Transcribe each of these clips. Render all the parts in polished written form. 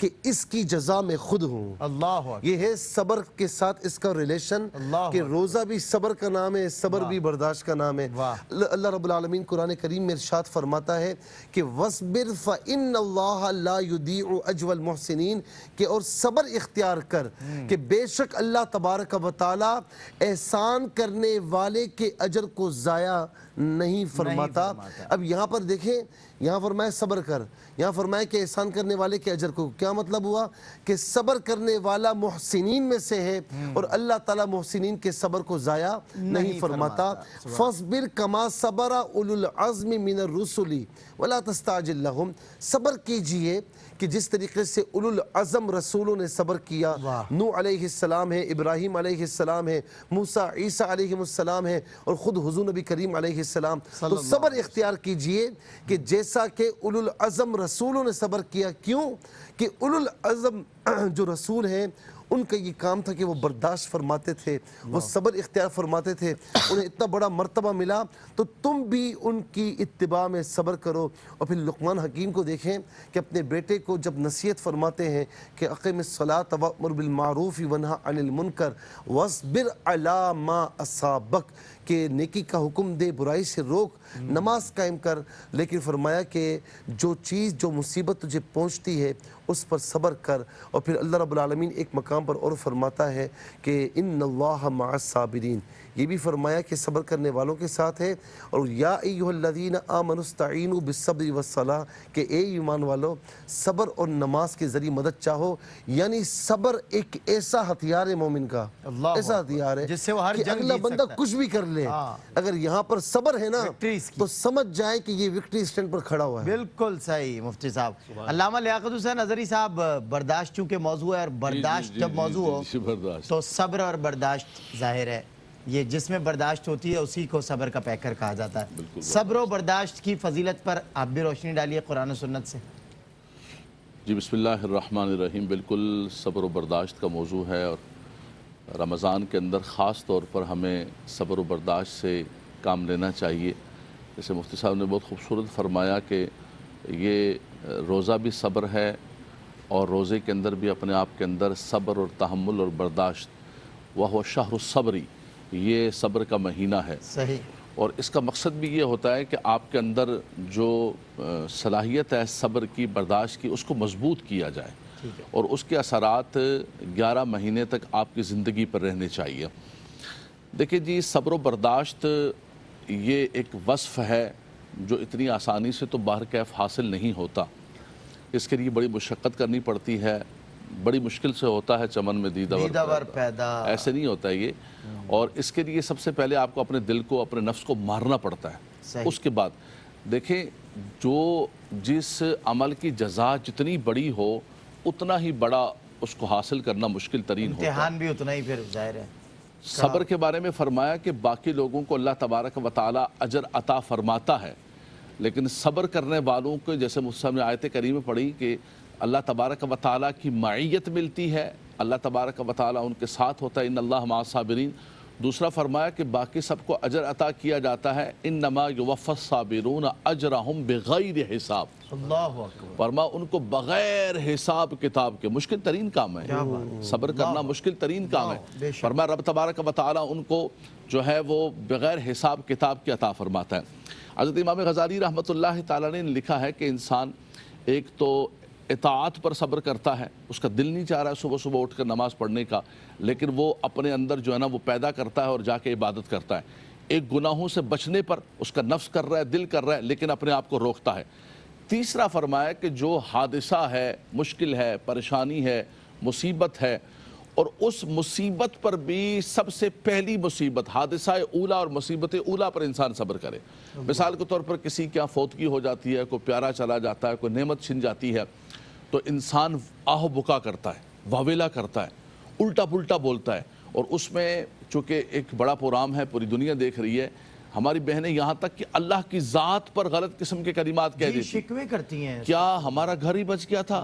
کہ اس کی جزا میں خود ہوں. اللہ یہ ہے صبر کے ساتھ اس کا ریلیشن کہ روزہ بھی صبر کا نام ہے, صبر بھی برداشت کا نام ہے. اللہ رب العالمین قرآن کریم میں ارشاد فرماتا ہے کہ وَاصْبِرْ فَإِنَّ اللَّهَ لَا يُضِيعُ أَجْرَ الْمُحْسِنِينَ, کہ اور صبر اختیار کر کہ بے شک اللہ تبارک و تعالی احسان کرنے والے کے اجر کو ضائع نہیں فرماتا. اب یہاں پر دیکھیں, یہاں فرمایا صبر کر, یہاں فرمایا کہ احسان کرنے والے کے اجر کو. کیا مطلب ہوا کہ صبر کرنے والا محسنین میں سے ہے اور اللہ تعالیٰ محسنین کے صبر کو ضائع نہیں فرماتا. فَاصْبِرْ كَمَا صَبَرَ أُولُو الْعَزْمِ مِنَ الرُّسُلِ وَلَا تَسْتَعْجِلْ لَهُمْ, صبر کیجئے کہ جس طریقے سے اولو العزم رسولوں نے صبر کیا. نوح علیہ السلام ہے, ابراہیم علیہ السلام ہے, موسیٰ عیسیٰ علیہ السلام ہے, اور خود حضور نبی کریم علیہ السلام. تو صبر اختیار کیجئے کہ جیسا کہ اولو العزم رسولوں نے صبر کیا. کیوں کہ اولو العزم جو رسول ہیں ان کا یہ کام تھا کہ وہ برداشت فرماتے تھے, وہ صبر اختیار فرماتے تھے, انہیں اتنا بڑا مرتبہ ملا. تو تم بھی ان کی اتباع میں صبر کرو. اور پھر لقمان حکیم کو دیکھیں کہ اپنے بیٹے کو جب نصیحت فرماتے ہیں کہ اقم الصلاۃ وامر بالمعروف وانہا عن المنکر واصبر علی ما اصابک, کہ نیکی کا حکم دے, برائی سے روک, نماز قائم کر. لیکن فرمایا کہ جو چیز, جو مصیبت تجھے پہنچتی ہے اس پر صبر کر. اور پھر اللہ رب العالمین ایک مقام پر اور فرماتا ہے کہ ان اللہ مع الصابرین, یہ بھی فرمایا کہ صبر کرنے والوں کے ساتھ ہے. اور یا ایھا الذین آمنوا استعینوا بالصبر والصلاۃ, کہ اے ایمان والو صبر اور نماز کے ذریعے مدد چاہو. یعنی صبر ایک ایسا ہتھیار ہے مومن کا, ایسا ہتھیار ہے جس سے وہ ہر کہ جنگ اگلا جیت بندہ سکتا ہے. کچھ بھی کر لے. اگر یہاں پر صبر ہے نا تو سمجھ جائے کہ یہ وکٹری اسٹینڈ پر کھڑا ہوا ہے. بالکل صحیح مفتی صاحب. علامہ لیاقت حسین اظہری صاحب, برداشت چونکہ موضوع ہے, اور برداشت جب موضوع ہو تو صبر اور برداشت ظاہر ہے, یہ جس میں برداشت ہوتی ہے اسی کو صبر کا پیکر کہا جاتا ہے. صبر و برداشت کی فضیلت پر آپ بھی روشنی ڈالیے قرآن و سنت سے. جی بسم اللہ الرحمن الرحیم. بالکل صبر و برداشت کا موضوع ہے, اور رمضان کے اندر خاص طور پر ہمیں صبر و برداشت سے کام لینا چاہیے. جیسے مفتی صاحب نے بہت خوبصورت فرمایا کہ یہ روزہ بھی صبر ہے, اور روزے کے اندر بھی اپنے آپ کے اندر صبر اور تحمل اور برداشت. وَهُوَ شَهْرُ الصَّبْرِ, یہ صبر کا مہینہ ہے. صحیح. اور اس کا مقصد بھی یہ ہوتا ہے کہ آپ کے اندر جو صلاحیت ہے صبر کی, برداشت کی, اس کو مضبوط کیا جائے, اور اس کے اثرات 11 مہینے تک آپ کی زندگی پر رہنے چاہیے. دیکھیں جی, صبر و برداشت یہ ایک وصف ہے جو اتنی آسانی سے تو باہر کیف حاصل نہیں ہوتا. اس کے لیے بڑی مشقت کرنی پڑتی ہے, بڑی مشکل سے ہوتا ہے چمن میں دیدہ پیدا, ایسے نہیں ہوتا یہ. اور اس کے لیے سب سے پہلے آپ کو اپنے دل کو, اپنے نفس کو مارنا پڑتا ہے. اس کے بعد دیکھیں, جو جس عمل کی جزا جتنی بڑی ہو اتنا ہی بڑا اس کو حاصل کرنا مشکل ترین ہوتا ہے. امتحان بھی اتنا ہی پھر ظاہر ہے. صبر کے بارے میں فرمایا کہ باقی لوگوں کو اللہ تبارک و تعالی اجر عطا فرماتا ہے, لیکن صبر کرنے والوں کو, جیسے مفتی صاحب نے آیت کریمہ پڑھی کہ اللہ تبارک و تعالی کی معیت ملتی ہے, اللہ تبارک و تعالی ان کے ساتھ ہوتا ہے, ان اللہ مع الصابرین. دوسرا فرمایا کہ باقی سب کو اجر عطا کیا جاتا ہے, انما یوفی الصابرون اجرہم بغیر حساب. اللہ اکبر. فرما ان کو بغیر حساب کتاب کے, مشکل ترین کام ہے صبر کرنا, مشکل ترین کام ہے. فرما رب تبارک و تعالی ان کو جو ہے وہ بغیر حساب کتاب کی عطا فرماتا ہے. حضرت امام غزالی رحمۃ اللہ تعالی نے لکھا ہے کہ انسان ایک تو اطاعت پر صبر کرتا ہے, اس کا دل نہیں چاہ رہا ہے صبح صبح اٹھ کر نماز پڑھنے کا, لیکن وہ اپنے اندر جو ہے نا وہ پیدا کرتا ہے اور جا کے عبادت کرتا ہے. ایک گناہوں سے بچنے پر اس کا نفس کر رہا ہے, دل کر رہا ہے, لیکن اپنے آپ کو روکتا ہے. تیسرا فرمایا کہ جو حادثہ ہے, مشکل ہے, پریشانی ہے, مصیبت ہے, اور اس مصیبت پر بھی سب سے پہلی مصیبت حادثہ اولا اور مصیبت اولا پر انسان صبر کرے. مثال کے طور پر کسی کے یہاں فوتگی ہو جاتی ہے, کوئی پیارا چلا جاتا ہے, کوئی نعمت چھن جاتی ہے, تو انسان آہ بکا کرتا ہے, واویلا کرتا ہے, الٹا پلٹا بولتا ہے. اور اس میں چونکہ ایک بڑا پروگرام ہے, پوری دنیا دیکھ رہی ہے, ہماری بہنیں یہاں تک کہ اللہ کی ذات پر غلط قسم کے کلمات کہہ دیتی, شکوے کرتی ہیں. کیا ہمارا گھر ہی بچ گیا تھا,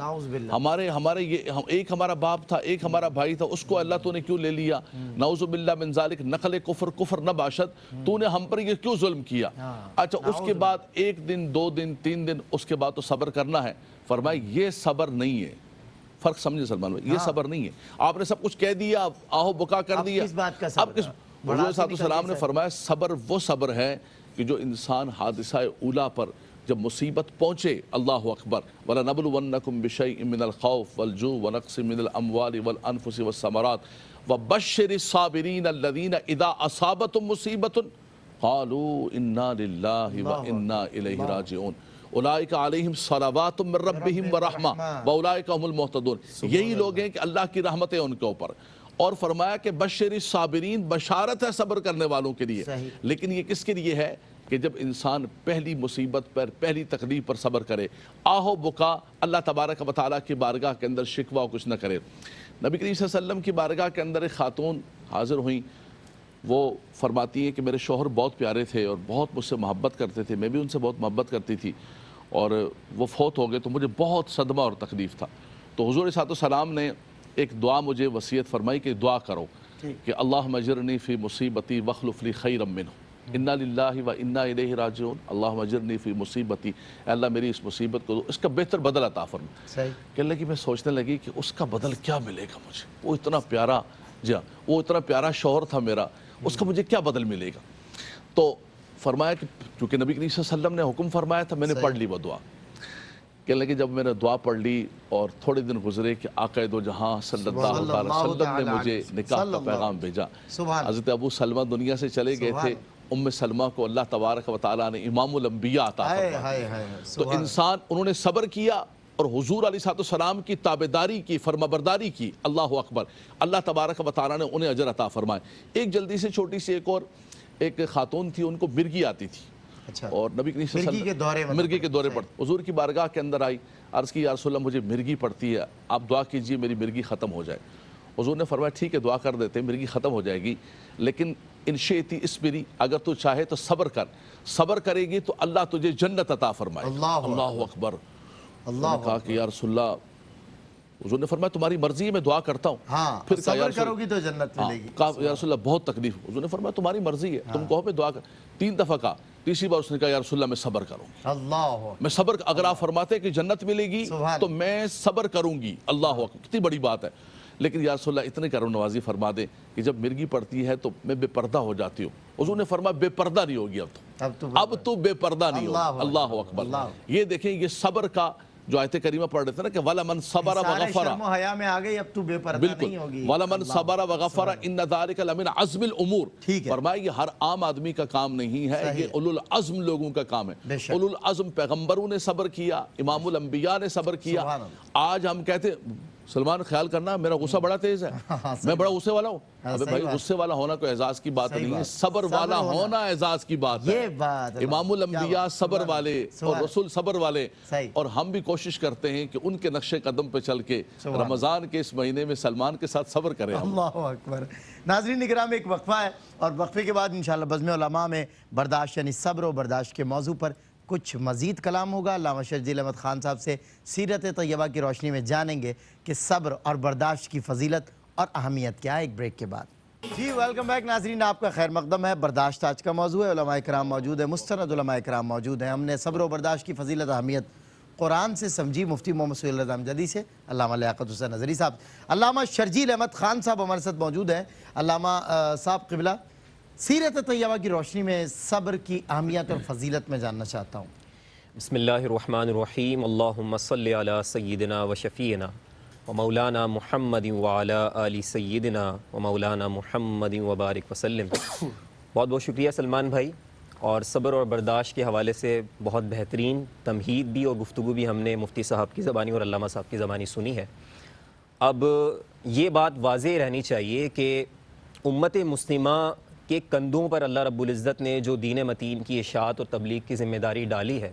ہمارے یہ ایک ہمارا باپ تھا, ایک ہمارا بھائی تھا, اس کو اللہ تو نے کیوں لے لیا, نعوذ باللہ من ذالک, نقل کفر نہ باشد, تو نے ہم پر یہ کیوں ظلم کیا. اچھا اس کے بعد 1 دن 2 دن 3 دن اس کے بعد تو صبر کرنا ہے. فرمایا یہ صبر نہیں ہے, فرق سمجھے سلمان بھائی، یہ صبر نہیں ہے آپ نے سب کچھ کہہ دیا آہو بکا کر دیا، کس بات کا صبر؟ اب کس حضور صلی اللہ علیہ وسلم نے فرمایا صبر وہ صبر ہے کہ جو انسان حادثہ اولا پر جب مصیبت پہنچے، اللہ اکبر، وَلَنَبْلُوَنَّكُمْ بِشَيْءٍ مِّنَ الْخَوْفِ وَالْجُوعِ وَنَقْصٍ مِّنَ الْأَمْوَالِ وَالْأَنفُسِ وَالثَّمَرَاتِ وَبَشِّرِ الصَّابِرِينَ الَّذِينَ إِذَا أَصَابَتْهُمْ مُصِيبَةٌ قَالُوا إِنَّا لِلَّهِ وَإِنَّا إِلَيْهِ رَاجِعُونَ اولئک علیہم صلوات من ربہم ورحمہ واولئک هم المہتدون، یہی لوگ ہیں کہ اللہ کی رحمتیں ان کے اوپر، اور فرمایا کہ بشر الصابرین، بشارت ہے صبر کرنے والوں کے لیے، لیکن یہ کس کے لیے ہے کہ جب انسان پہلی مصیبت پر، پہلی تکلیف پر صبر کرے، آہو بکا اللہ تبارک و تعالیٰ کی بارگاہ کے اندر شکوہ کچھ نہ کرے۔ نبی کریم صلی اللہ علیہ وسلم کی بارگاہ کے اندر ایک خاتون حاضر ہوئیں، وہ فرماتی ہیں کہ میرے شوہر بہت پیارے تھے اور بہت مجھ سے محبت کرتے تھے، میں بھی ان سے بہت محبت کرتی تھی، اور وہ فوت ہو گئے تو مجھے بہت صدمہ اور تکلیف تھا۔ تو حضور صلی اللہ علیہ وسلم نے ایک دعا مجھے وصیت فرمائی کہ دعا کرو کہ اللہم اجرنی فی مصیبتی واخلف لی خیرا منہ، انا للہ و انا الیہ راجعون، اللہم اجرنی فی مصیبتی، اے اللہ میری اس مصیبت کو اس کا بہتر بدل عطا فرما۔ کہنے لگی میں سوچنے لگی کہ اس کا بدل کیا ملے گا مجھے، وہ اتنا پیارا، جی ہاں وہ اتنا پیارا شوہر تھا میرا، اس کا مجھے کیا بدل ملے گا؟ تو فرمایا کہ چونکہ نبی کریم صلی اللہ علیہ وسلم نے حکم فرمایا تھا، میں نے پڑھ لی وہ دعا۔ کہنے لگے جب میں نے دعا پڑھ لی اور تھوڑے دن گزرے کہ آقا دو جہاں صلی اللہ علیہ وسلم نے مجھے نکاح کا پیغام بھیجا۔ حضرت ابو سلمہ دنیا سے چلے گئے تھے، ام سلمہ کو اللہ تبارک و تعالیٰ نے امام الانبیاء عطا فرمایا۔ تو انسان انہوں نے صبر کیا اور حضور علیہ السلام کی تابعداری کی، فرمانبرداری کی، اللہ اکبر، اللہ تبارک و تعالیٰ نے انہیں اجر عطا فرمائے۔ ایک جلدی سے چھوٹی سی ایک خاتون تھی، ان کو مرگی آتی تھی، اور نبی کریم صلی اللہ علیہ وسلم مرگی کے دورے پر حضور کی بارگاہ کے اندر آئی، عرض کی یا رسول اللہ مجھے مرگی پڑتی ہے، آپ دعا کیجئے میری مرگی ختم ہو جائے۔ حضور نے فرمایا ٹھیک ہے دعا کر دیتے، مرگی ختم ہو جائے گی، لیکن ان شئتی اسبری، اگر تو چاہے تو صبر کر، صبر کرے گی تو اللہ تجھے جنت عطا فرمائے۔ اللہ اکبر۔ اللہ نے کہا کہ یا رسول اللہ، حضور نے فرمایا تمہاری مرضی ہے میں دعا کرتا ہوں، پھر صبر کرو گی تو جنت ملے گی۔ کہا یا رسول اللہ بہت تکلیف، حضور نے فرمایا تمہاری مرضی ہے تم کہو میں دعا کر، 3 دفعہ کہا، تیسری بار اس نے کہا یا رسول اللہ میں صبر کروں گی، اللہ میں صبر، اگر آپ فرماتے کہ جنت ملے گی تو میں صبر کروں گی، اللہ اکبر، کتنی بڑی بات ہے۔ لیکن یا رسول اللہ اتنے کرم نوازی فرما دے کہ جب مرگی پڑتی ہے تو میں بے پردہ ہو جاتی ہوں۔ حضور نے فرمایا بے پردہ نہیں ہوگی اب تو بے پردہ نہیں ہوگی، اللہ اکبر۔ یہ دیکھیں یہ صبر کا جو آیت کریمہ پڑھ رہے تھے نا کہ وَلَمَنْ صَبَرَ وَغَفَرَ، شرم و حیا میں آگئی، اب تو بے پردہ نہیں ہوگی۔ وَلَمَنْ صَبَرَ وَغَفَرَ إِنَّ ذَلِكَ لَمِنْ عَزْمِ الْأُمُورِ، فرمایا یہ ہر عام آدمی کا کام نہیں ہے، یہ اولو العزم لوگوں کا کام ہے۔ اولو العزم پیغمبروں نے صبر کیا، امام الانبیاء نے صبر کیا۔ آج ہم کہتے سلمان خیال کرنا میرا غصہ بڑا تیز ہے، میں بڑا غصے والا ہوں، ابے بھائی غصے والا ہونا کوئی اعزاز کی بات نہیں ہے، صبر والا ہونا اعزاز کی بات ہے۔ امام الانبیاء صبر والے اور رسول صبر والے، اور ہم بھی کوشش کرتے ہیں کہ ان کے نقش قدم پہ چل کے رمضان کے اس مہینے میں سلمان کے ساتھ صبر کریں۔ اللہ اکبر۔ ناظرین اکرام ایک وقفہ ہے اور وقفے کے بعد انشاءاللہ بزم علماء میں برداشت یعنی صبر و برداشت کے موضوع پر کچھ مزید کلام ہوگا۔ علامہ شرجیل احمد خان صاحب سے سیرت طیبہ کی روشنی میں جانیں گے کہ صبر اور برداشت کی فضیلت اور اہمیت کیا ہے، ایک بریک کے بعد۔ جی ویلکم بیک ناظرین، آپ کا خیر مقدم ہے۔ برداشت آج کا موضوع ہے، علماء کرام موجود ہیں، مستند علماء کرام موجود ہیں۔ ہم نے صبر و برداشت کی فضیلت اہمیت قرآن سے سمجھی، مفتی محمد سہیل رضا امجدی سے، علامہ لیاقت حسین نظری صاحب، علامہ شرجیل احمد خان صاحب ہمارے ساتھ موجود ہیں۔ علامہ صاحب قبلہ، سیرت طیبہ کی روشنی میں صبر کی اہمیت اور فضیلت میں جاننا چاہتا ہوں۔ بسم اللہ الرحمن الرحیم، اللہم صلی علی سیدنا و شفیعنا و مولانا محمد وعلی آل سیدنا و مولانا محمد وبارک وسلم۔ بہت بہت شکریہ سلمان بھائی، اور صبر اور برداشت کے حوالے سے بہت بہترین تمہید بھی اور گفتگو بھی ہم نے مفتی صاحب کی زبانی اور علامہ صاحب کی زبانی سنی ہے۔ اب یہ بات واضح رہنی چاہیے کہ امت مسلمہ کے کندھوں پر اللہ رب العزت نے جو دین متین کی اشاعت اور تبلیغ کی ذمہ داری ڈالی ہے،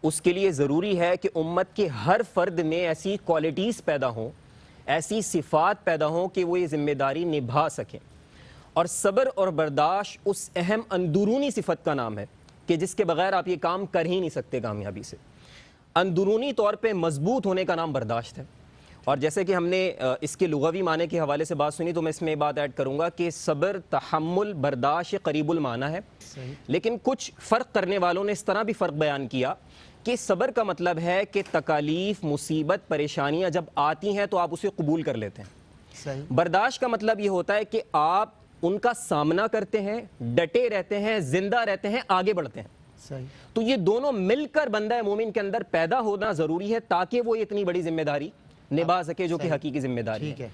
اس کے لیے ضروری ہے کہ امت کے ہر فرد میں ایسی کوالٹیز پیدا ہوں، ایسی صفات پیدا ہوں کہ وہ یہ ذمہ داری نبھا سکیں۔ اور صبر اور برداشت اس اہم اندرونی صفت کا نام ہے کہ جس کے بغیر آپ یہ کام کر ہی نہیں سکتے کامیابی سے۔ اندرونی طور پہ مضبوط ہونے کا نام برداشت ہے۔ اور جیسے کہ ہم نے اس کے لغوی معنی کے حوالے سے بات سنی، تو میں اس میں بات ایڈ کروں گا کہ صبر، تحمل، برداشت قریب المعنی ہے، لیکن کچھ فرق کرنے والوں نے اس طرح بھی فرق بیان کیا کہ صبر کا مطلب ہے کہ تکالیف، مصیبت، پریشانیاں جب آتی ہیں تو آپ اسے قبول کر لیتے ہیں۔ صحیح۔ برداشت کا مطلب یہ ہوتا ہے کہ آپ ان کا سامنا کرتے ہیں، ڈٹے رہتے ہیں، زندہ رہتے ہیں، آگے بڑھتے ہیں۔ صحیح۔ تو یہ دونوں مل کر بندہ مومن کے اندر پیدا ہونا ضروری ہے تاکہ وہ اتنی بڑی ذمہ داری نبھا سکے جو کہ حقیقی ذمہ داری ٹھیک ہے۔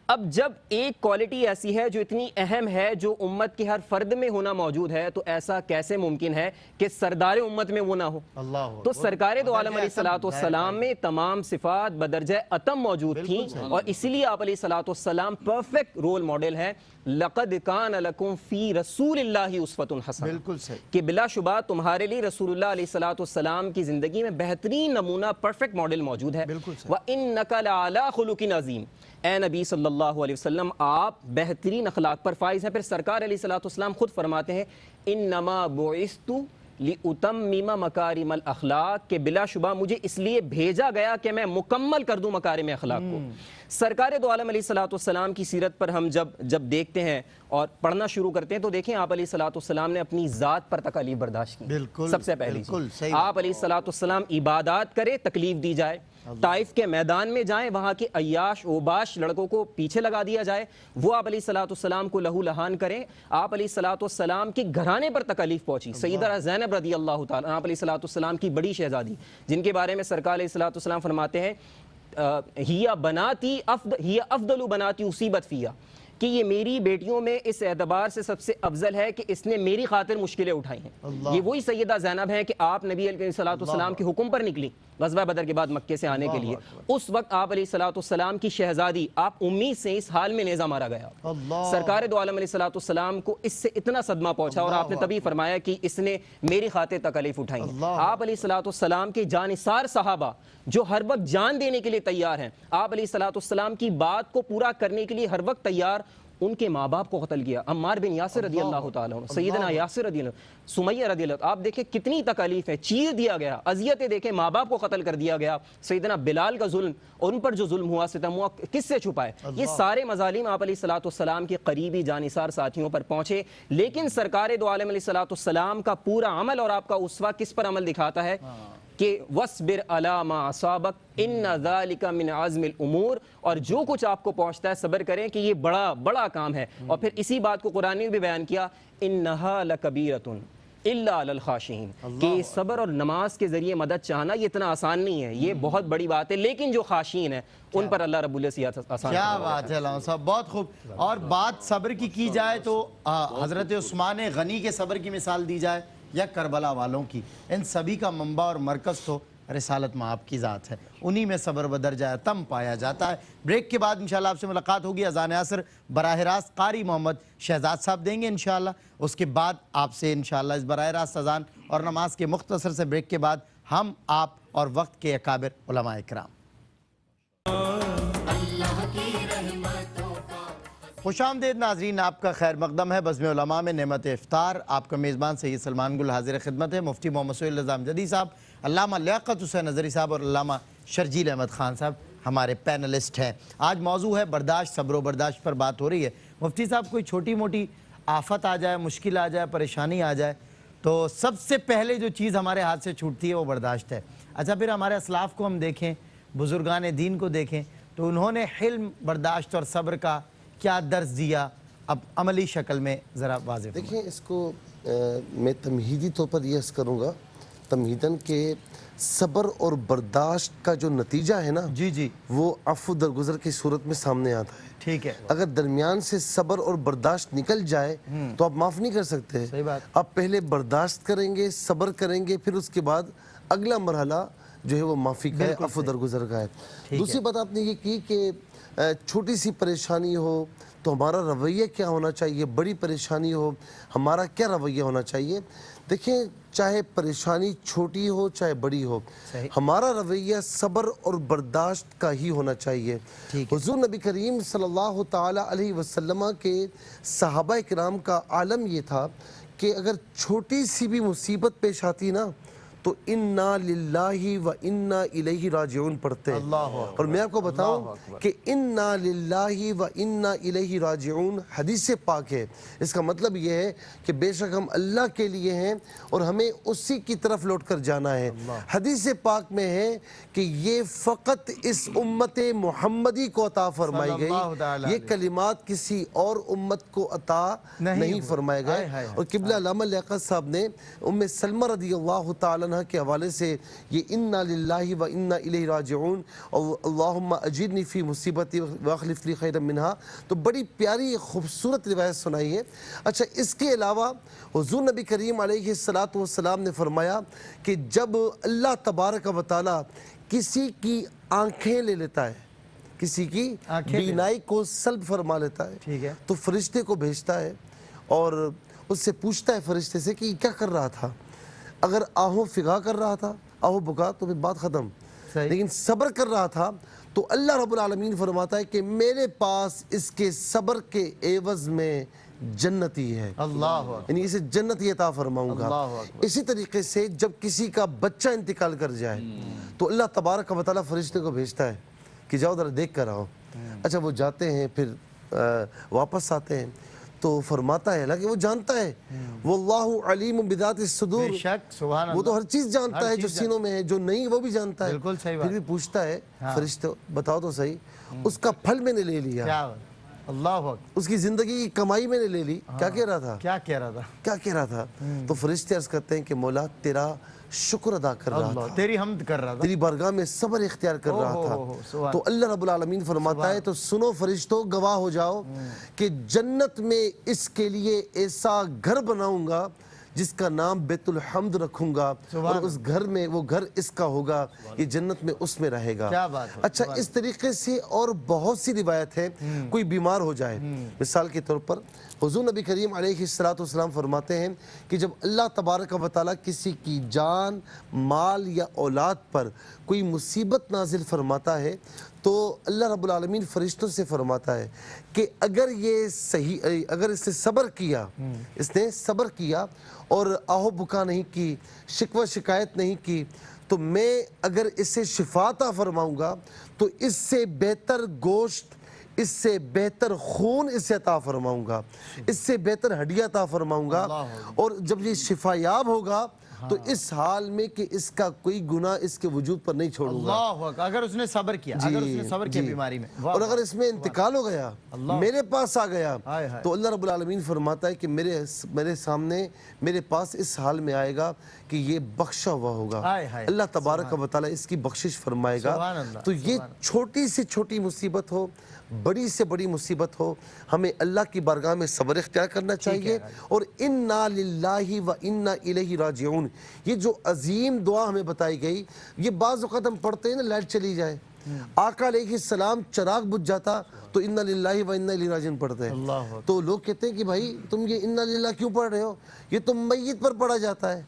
اب جب ایک کوالٹی ایسی ہے جو اتنی اہم ہے، جو امت کے ہر فرد میں ہونا موجود ہے، تو ایسا کیسے ممکن ہے کہ سردار امت میں وہ نہ ہو؟ اللہ تو سرکار دو عالم علیہ الصلوۃ والسلام میں تمام صفات بدرجہ اتم موجود تھیں، اور اسی لیے آپ علیہ الصلوۃ والسلام پرفیکٹ رول ماڈل ہیں۔ لقد کان لکم فی رسول اللہ اسوۃ حسنہ، بالکل صحیح، کہ بلا شبہ تمہارے لیے رسول اللہ علیہ الصلوۃ والسلام کی زندگی میں بہترین نمونہ، پرفیکٹ ماڈل موجود ہے۔ بالکل صحیح۔ وَإِنَّكَ لَعَلَىٰ خُلُقٍ عَظِيمٍ، اے نبی صلی اللہ علیہ وسلم آپ بہترین اخلاق پر فائز ہیں۔ پھر سرکار علیہ الصلوۃ والسلام خود فرماتے ہیں انما بعثت لأتمم مکارم الاخلاق، کہ بلا شبہ مجھے اس لیے بھیجا گیا کہ میں مکمل کر دوں مکارم اخلاق کو۔ سرکار دو عالم علیہ الصلوۃ والسلام کی سیرت پر ہم جب دیکھتے ہیں اور پڑھنا شروع کرتے ہیں تو دیکھیں آپ علیہ الصلوۃ والسلام نے اپنی ذات پر تکالیف برداشت کی۔ بالکل، سب سے پہلی بالکل چیز، صحیح۔ آپ علیہ الصلوۃ والسلام عبادات کرے، تکلیف دی جائے، طائف کے میدان میں جائیں، وہاں کے عیاش اوباش لڑکوں کو پیچھے لگا دیا جائے، وہ آپ علیہ الصلوۃ والسلام کو لہو لہان کریں۔ آپ علیہ الصلوۃ والسلام کے گھرانے پر تکالیف پہنچی، سیدہ زینب رضی اللہ تعالیٰ، آپ علیہ الصلوۃ والسلام کی بڑی شہزادی، جن کے بارے میں سرکار علیہ الصلوۃ والسلام فرماتے ہیں ہی افضل بناتی اصیبت فیہا، کہ یہ میری بیٹیوں میں اس اعتبار سے سب سے افضل ہے کہ اس نے میری خاطر مشکلیں اٹھائی ہیں۔ یہ وہی سیدہ زینب ہیں کہ آپ نبی علیہ الصلوۃ والسلام کے حکم پر نکلی غزوہ بدر کے بعد مکے سے آنے کے لیے۔ اس وقت آپ علیہ الصلوۃ والسلام کی شہزادی، آپ امید سے اس حال میں نیزہ مارا گیا۔ سرکار دو عالم علیہ الصلوۃ والسلام کو اس سے اتنا صدمہ پہنچا اور آپ نے تبھی فرمایا کہ اس نے میری خاطر تکالیف اٹھائی ہیں۔ آپ علیہ الصلوۃ والسلام کے جانثار صحابہ جو ہر وقت جان دینے کے لیے تیار ہیں، آپ علیہ الصلوۃ والسلام کی بات کو پورا کرنے کے لیے ہر وقت تیار، ان کے ماں باپ کو قتل کیا، عمار بن یاسر رضی اللہ تعالیٰ عنہ، سیدنا یاسر رضی اللہ، سمیہ رضی اللہ، آپ دیکھیں کتنی تکالیف ہے، چیر دیا گیا، اذیتیں دیکھیں، ماں باپ کو قتل کر دیا گیا، سیدنا بلال کا ظلم، ان پر جو ظلم ہوا، ستم ہوا، کس سے چھپائے؟ یہ سارے مظالم آپ علیہ الصلوۃ والسلام کے قریبی جانثار ساتھیوں پر پہنچے، لیکن سرکار دو عالم علیہ الصلوۃ والسلام کا پورا عمل اور آپ کا اسوہ کس پر عمل دکھاتا ہے کہ وَاصْبِرْ عَلَىٰ مَا أَصَابَكَ إِنَّ ذَلِكَ مِنْ عَزْمِ الْأُمُورِ، اور جو کچھ آپ کو پہنچتا ہے صبر کریں کہ یہ بڑا کام ہے۔ اور پھر اسی بات کو قرآن نے بھی بیان کیا إِنَّهَا لَكَبِيرَةٌ إِلَّا عَلَى الْخَاشِعِينَ، کہ صبر اور نماز کے ذریعے مدد چاہنا یہ اتنا آسان نہیں ہے، یہ بہت بڑی بات ہے، لیکن جو خاشعین ہیں ان پر اللہ رب العزت آسان۔ کیا بات ہے علامہ صاحب، بہت خوب۔ اور بات صبر کی جائے تو حضرت عثمان غنی کے صبر کی مثال دی جائے یا کربلا والوں کی، ان سبھی کا منبع اور مرکز تو رسالت میں آپ کی ذات ہے، انہی میں صبر بدرجہ اتم پایا جاتا ہے۔ بریک کے بعد انشاءاللہ آپ سے ملاقات ہوگی، اذان عصر براہ راست قاری محمد شہزاد صاحب دیں گے انشاءاللہ، اس کے بعد آپ سے انشاءاللہ اس براہ راست اذان اور نماز کے مختصر سے بریک کے بعد ہم آپ اور وقت کے اکابر علماء اکرام۔ خوش آمدید ناظرین، آپ کا خیر مقدم ہے بزم علماء میں نعمت افطار۔ آپ کا میزبان سید سلمان گل حاضر خدمت ہے۔ مفتی محمد سہیل رضا امجدی صاحب، علامہ لیاقت حسین نظری صاحب اور علامہ شرجیل احمد خان صاحب ہمارے پینلسٹ ہیں۔ آج موضوع ہے برداشت، صبر و برداشت پر بات ہو رہی ہے۔ مفتی صاحب، کوئی چھوٹی موٹی آفت آ جائے، مشکل آ جائے، پریشانی آ جائے تو سب سے پہلے جو چیز ہمارے ہاتھ سے چھوٹتی ہے وہ برداشت ہے۔ اچھا، پھر ہمارے اسلاف کو ہم دیکھیں، بزرگان دین کو دیکھیں تو انہوں نے حلم، برداشت اور صبر کا کیا درس دیا، اب عملی شکل میں ذرا واضح فرمائیں۔ دیکھیں، اس کو میں تمہیدی طور پر یہ عرض کروں گا تمہیداً کہ صبر اور برداشت کا جو نتیجہ ہے نا، جی وہ عفو درگزر کی صورت میں سامنے آتا ہے۔ ٹھیک ہے، اگر درمیان سے صبر اور برداشت نکل جائے تو آپ معاف نہیں کر سکتے۔ صحیح بات۔ آپ پہلے برداشت کریں گے، صبر کریں گے، پھر اس کے بعد اگلا مرحلہ جو ہے وہ معافی کا ہے، عفو درگزر کا ہے۔ دوسری بات آپ نے یہ کی کہ چھوٹی سی پریشانی ہو تو ہمارا رویہ کیا ہونا چاہیے، بڑی پریشانی ہو ہمارا کیا رویہ ہونا چاہیے۔ دیکھیں، چاہے پریشانی چھوٹی ہو چاہے بڑی ہو، ہمارا رویہ صبر اور برداشت کا ہی ہونا چاہیے۔ حضور نبی کریم صلی اللہ تعالی علیہ وسلم کے صحابہ کرام کا عالم یہ تھا کہ اگر چھوٹی سی بھی مصیبت پیش آتی نا تو انا للہ و انا الیہ راجعون پڑھتے ہیں. اور میں آپ کو بتاؤں کہ انا للہ و انا الیہ راجعون حدیث پاک ہے. اس کا مطلب یہ ہے کہ بے شک ہم اللہ کے لیے ہیں اور ہمیں اسی کی طرف لوٹ کر جانا ہے. حدیث پاک میں ہے کہ یہ فقط اس امت محمدی کو عطا فرمائی گئی، یہ کلمات کسی اور امت کو عطا نہیں فرمائے گئے. اور قبلہ علامہ لیاقت صاحب نے ام سلمہ رضی اللہ تعالیٰ عنہ کے حوالے سے یہ انا للہ و انا الیہ راجعون اللہم اجرنی فی مصیبتی واخلف لی خیرا منہا، تو بڑی پیاری خوبصورت روایت سنائی ہے. اچھا، اس کے علاوہ حضور نبی کریم علیہ السلام نے فرمایا کہ جب اللہ تبارک و تعالی کسی کی آنکھیں لے لیتا ہے، کسی کی بینائی کو سلب فرما لیتا ہے، تو فرشتے کو بھیجتا ہے اور اس سے پوچھتا ہے فرشتے سے کہ یہ کیا کر رہا تھا. اگر آہو فغا کر رہا تھا، آہو بکا، تو پھر بات ختم. لیکن صبر کر رہا تھا تو اللہ رب العالمین فرماتا ہے کہ میرے پاس اس کے صبر کے عوض میں جنتی ہے، یعنی اسے جنتی عطا فرماؤں گا. اسی طریقے سے جب کسی کا بچہ انتقال کر جائے تو اللہ تبارک و تعالیٰ فرشتے کو بھیجتا ہے کہ جاؤ ذرا دیکھ کر آؤ. اچھا، وہ جاتے ہیں، پھر واپس آتے ہیں تو فرماتا ہے، حالانکہ وہ جانتا ہے واللہ علیم بذات الصدور، وہ تو ہر چیز جانتا ہے جو سینوں میں ہے، جو نہیں وہ بھی جانتا ہے. پھر بھی پوچھتا ہے فرشتے، بتاؤ تو صحیح، اس کا پھل میں نے لے لیا، اس کی زندگی کی کمائی میں نے لے لی. کیا کہہ رہا تھا؟ تو فرشتے عرض کرتے ہیں کہ مولا تیرا شکر ادا کر رہا تھا، تیری حمد کر رہا تھا، تیری بارگاہ میں صبر اختیار کر رہا تھا. تو اللہ رب العالمین فرماتا ہے تو سنو فرشتوں، گواہ ہو جاؤ کہ جنت میں اس کے لیے ایسا گھر بناؤں گا جس کا نام بیت الحمد رکھوں گا، اور اس گھر میں، وہ گھر اس کا ہوگا، یہ جنت میں اس میں رہے گا. اچھا، اس طریقے سے اور بہت سی روایت ہے. کوئی بیمار ہو جائے، مثال کے طور پر حضور نبی کریم علیہ السلام فرماتے ہیں کہ جب اللہ تبارک و تعالیٰ کسی کی جان، مال یا اولاد پر کوئی مصیبت نازل فرماتا ہے تو اللہ رب العالمین فرشتوں سے فرماتا ہے کہ اگر یہ صحیح، اگر اس نے صبر کیا اور آہو بکا نہیں کی، شکوہ شکایت نہیں کی، تو میں اگر اسے شفا عطا فرماؤں گا تو اس سے بہتر گوشت، اس سے بہتر خون اسے عطا فرماؤں گا، اس سے بہتر ہڈیاں عطا فرماؤں گا. اور جب یہ شفا یاب ہوگا تو اس حال میں کہ اس کا کوئی گناہ اس کے وجود پر نہیں چھوڑوں گا. اگر اس نے صبر کیا، اگر اس نے صبر کیا بیماری میں، اور اگر اس میں انتقال ہو گیا، میرے پاس آ گیا، تو اللہ رب العالمین فرماتا ہے کہ میرے سامنے، میرے پاس اس حال میں آئے گا کہ یہ بخشا ہوا ہوگا. اللہ تبارک و تعالیٰ اس کی بخشش فرمائے گا. تو یہ چھوٹی سے چھوٹی مصیبت ہو، بڑی سے بڑی مصیبت ہو، ہمیں اللہ کی بارگاہ میں صبر اختیار کرنا چاہیے. اور انا للہ و انا الیہ راجعون، یہ جو عظیم دعا ہمیں بتائی گئی، یہ بعض اوقات ہم پڑھتے ہیں نا، لائٹ چلی جائے، آقا علیہ السلام چراغ بجھ جاتا تو انا للہ و انا الیہ راجعون پڑھتے ہیں. تو لوگ کہتے ہیں کہ بھائی تم یہ انا للہ کیوں پڑھ رہے ہو؟ یہ تو میت پر پڑھا جاتا ہے،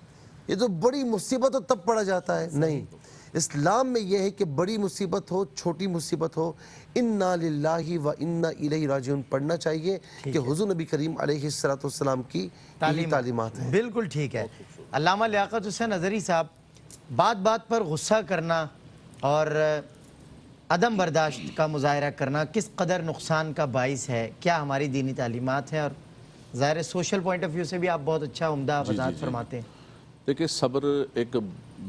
یہ تو بڑی مصیبت ہو تب پڑھا جاتا ہے. نہیں، اسلام میں یہ ہے کہ بڑی مصیبت ہو، چھوٹی مصیبت ہو، انا للہ و انا الیہ راجعون پڑھنا چاہیے، کہ حضور نبی کریم علیہ السلام کی تعلیمات ہیں. بالکل ٹھیک ہے. علامہ لیاقت حسین اظہری صاحب، بات بات پر غصہ کرنا اور عدم برداشت کا مظاہرہ کرنا کس قدر نقصان کا باعث ہے؟ کیا ہماری دینی تعلیمات ہیں؟ اور ظاہر سوشل پوائنٹ آف ویو سے بھی آپ بہت اچھا عمدہ وضاحت فرماتے ہیں. دیکھیں، صبر ایک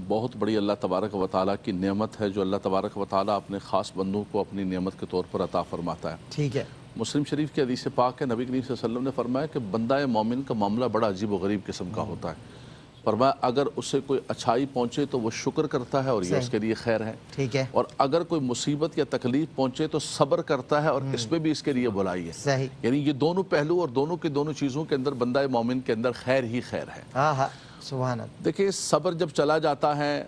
بہت بڑی اللہ تبارک و تعالیٰ کی نعمت ہے جو اللہ تبارک و تعالیٰ اپنے خاص بندوں کو اپنی نعمت کے طور پر عطا فرماتا ہے. ٹھیک ہے. مسلم شریف کی حدیث پاک ہے، نبی کریم صلی اللہ علیہ وسلم نے فرمایا کہ بندہ مومن کا معاملہ بڑا عجیب و غریب قسم کا ہوتا ہے. فرمایا اگر اسے کوئی اچھائی پہنچے تو وہ شکر کرتا ہے اور یہ اس کے لیے خیر ہے. ٹھیک ہے. اور اگر کوئی مصیبت یا تکلیف پہنچے تو صبر کرتا ہے اور اس میں بھی اس کے لیے بھلائی ہے. صحیح. یعنی یہ دونوں پہلو اور دونوں کی دونوں چیزوں کے اندر بندہ مومن کے اندر خیر ہی خیر ہے. سبحان اللہ. دیکھیں، صبر جب چلا جاتا ہے،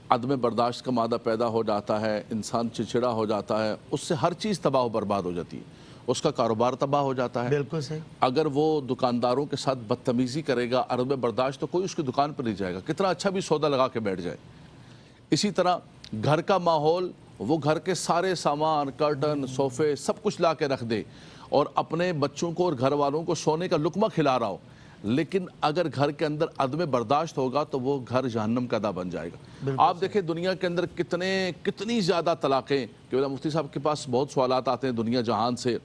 عدم برداشت کا مادہ پیدا ہو جاتا ہے، انسان چڑچڑا ہو جاتا ہے، اس سے ہر چیز تباہ و برباد ہو جاتی ہے. اس کا کاروبار تباہ ہو جاتا ہے. بالکل صحیح. اگر وہ دکانداروں کے ساتھ بدتمیزی کرے گا، عدم برداشت، تو کوئی اس کی دکان پر نہیں جائے گا، کتنا اچھا بھی سودا لگا کے بیٹھ جائے. اسی طرح گھر کا ماحول، وہ گھر کے سارے سامان، کرٹن، صوفے، سب کچھ لا کے رکھ دے اور اپنے بچوں کو اور گھر والوں کو سونے کا لقمہ کھلا رہا ہو، لیکن اگر گھر کے اندر عدم برداشت ہوگا تو وہ گھر جہنم کا دہ بن جائے گا. آپ دیکھیں دنیا کے اندر کتنی زیادہ طلاقیں کہ مفتی صاحب کے پاس بہت سوالات آتے ہیں دنیا جہان سے.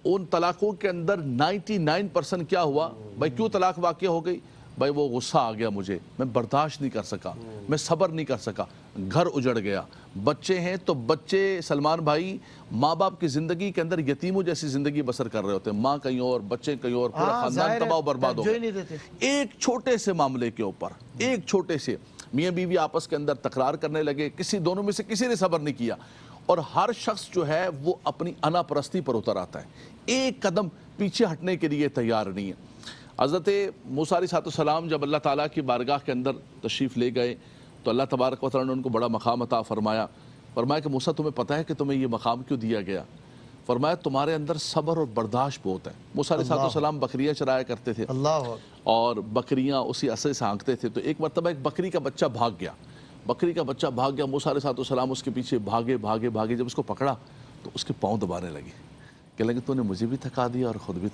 ان طلاقوں کے اندر 99% کیا ہوا؟ بھائی کیوں طلاق واقع ہو گئی؟ بھائی وہ غصہ آ گیا مجھے، میں برداشت نہیں کر سکا، میں صبر نہیں کر سکا، گھر اجڑ گیا. بچے ہیں تو بچے سلمان بھائی ماں باپ کی زندگی کے اندر یتیموں جیسی زندگی بسر کر رہے ہوتے ہیں. ماں کہیں اور، بچے کہیں اور، پورا خاندان تباہ و برباد ہو گیا ایک چھوٹے سے معاملے کے اوپر. ایک چھوٹے سے میاں بیوی آپس کے اندر تکرار کرنے لگے، دونوں میں سے کسی نے صبر نہیں کیا، اور ہر شخص جو ہے وہ اپنی انا پرستی پر اتر آتا ہے، ایک قدم پیچھے ہٹنے کے لیے تیار نہیں ہے. حضرت موسیٰ علیہ السلام جب اللہ تعالیٰ کی بارگاہ کے اندر تشریف لے گئے تو اللہ تبارک و تعالیٰ نے ان کو بڑا مقام عطا فرمایا. فرمایا کہ موسیٰ تمہیں پتہ ہے کہ تمہیں یہ مقام کیوں دیا گیا؟ فرمایا تمہارے اندر صبر اور برداشت بہت ہے. موسیٰ علیہ السلام بکریاں چرایا کرتے تھے اور بکریاں اسی عصے سے ہانکتے تھے. تو ایک مرتبہ ایک بکری کا بچہ بھاگ گیا، بکری کا بچہ بھاگ گیا. موسیٰ علیہ السلام اس کے پیچھے بھاگے. جب اس کو پکڑا تو اس کے پاؤں دبانے لگے، کہنے لگے تو نے مجھے بھی تھکا دیا اور خود بھی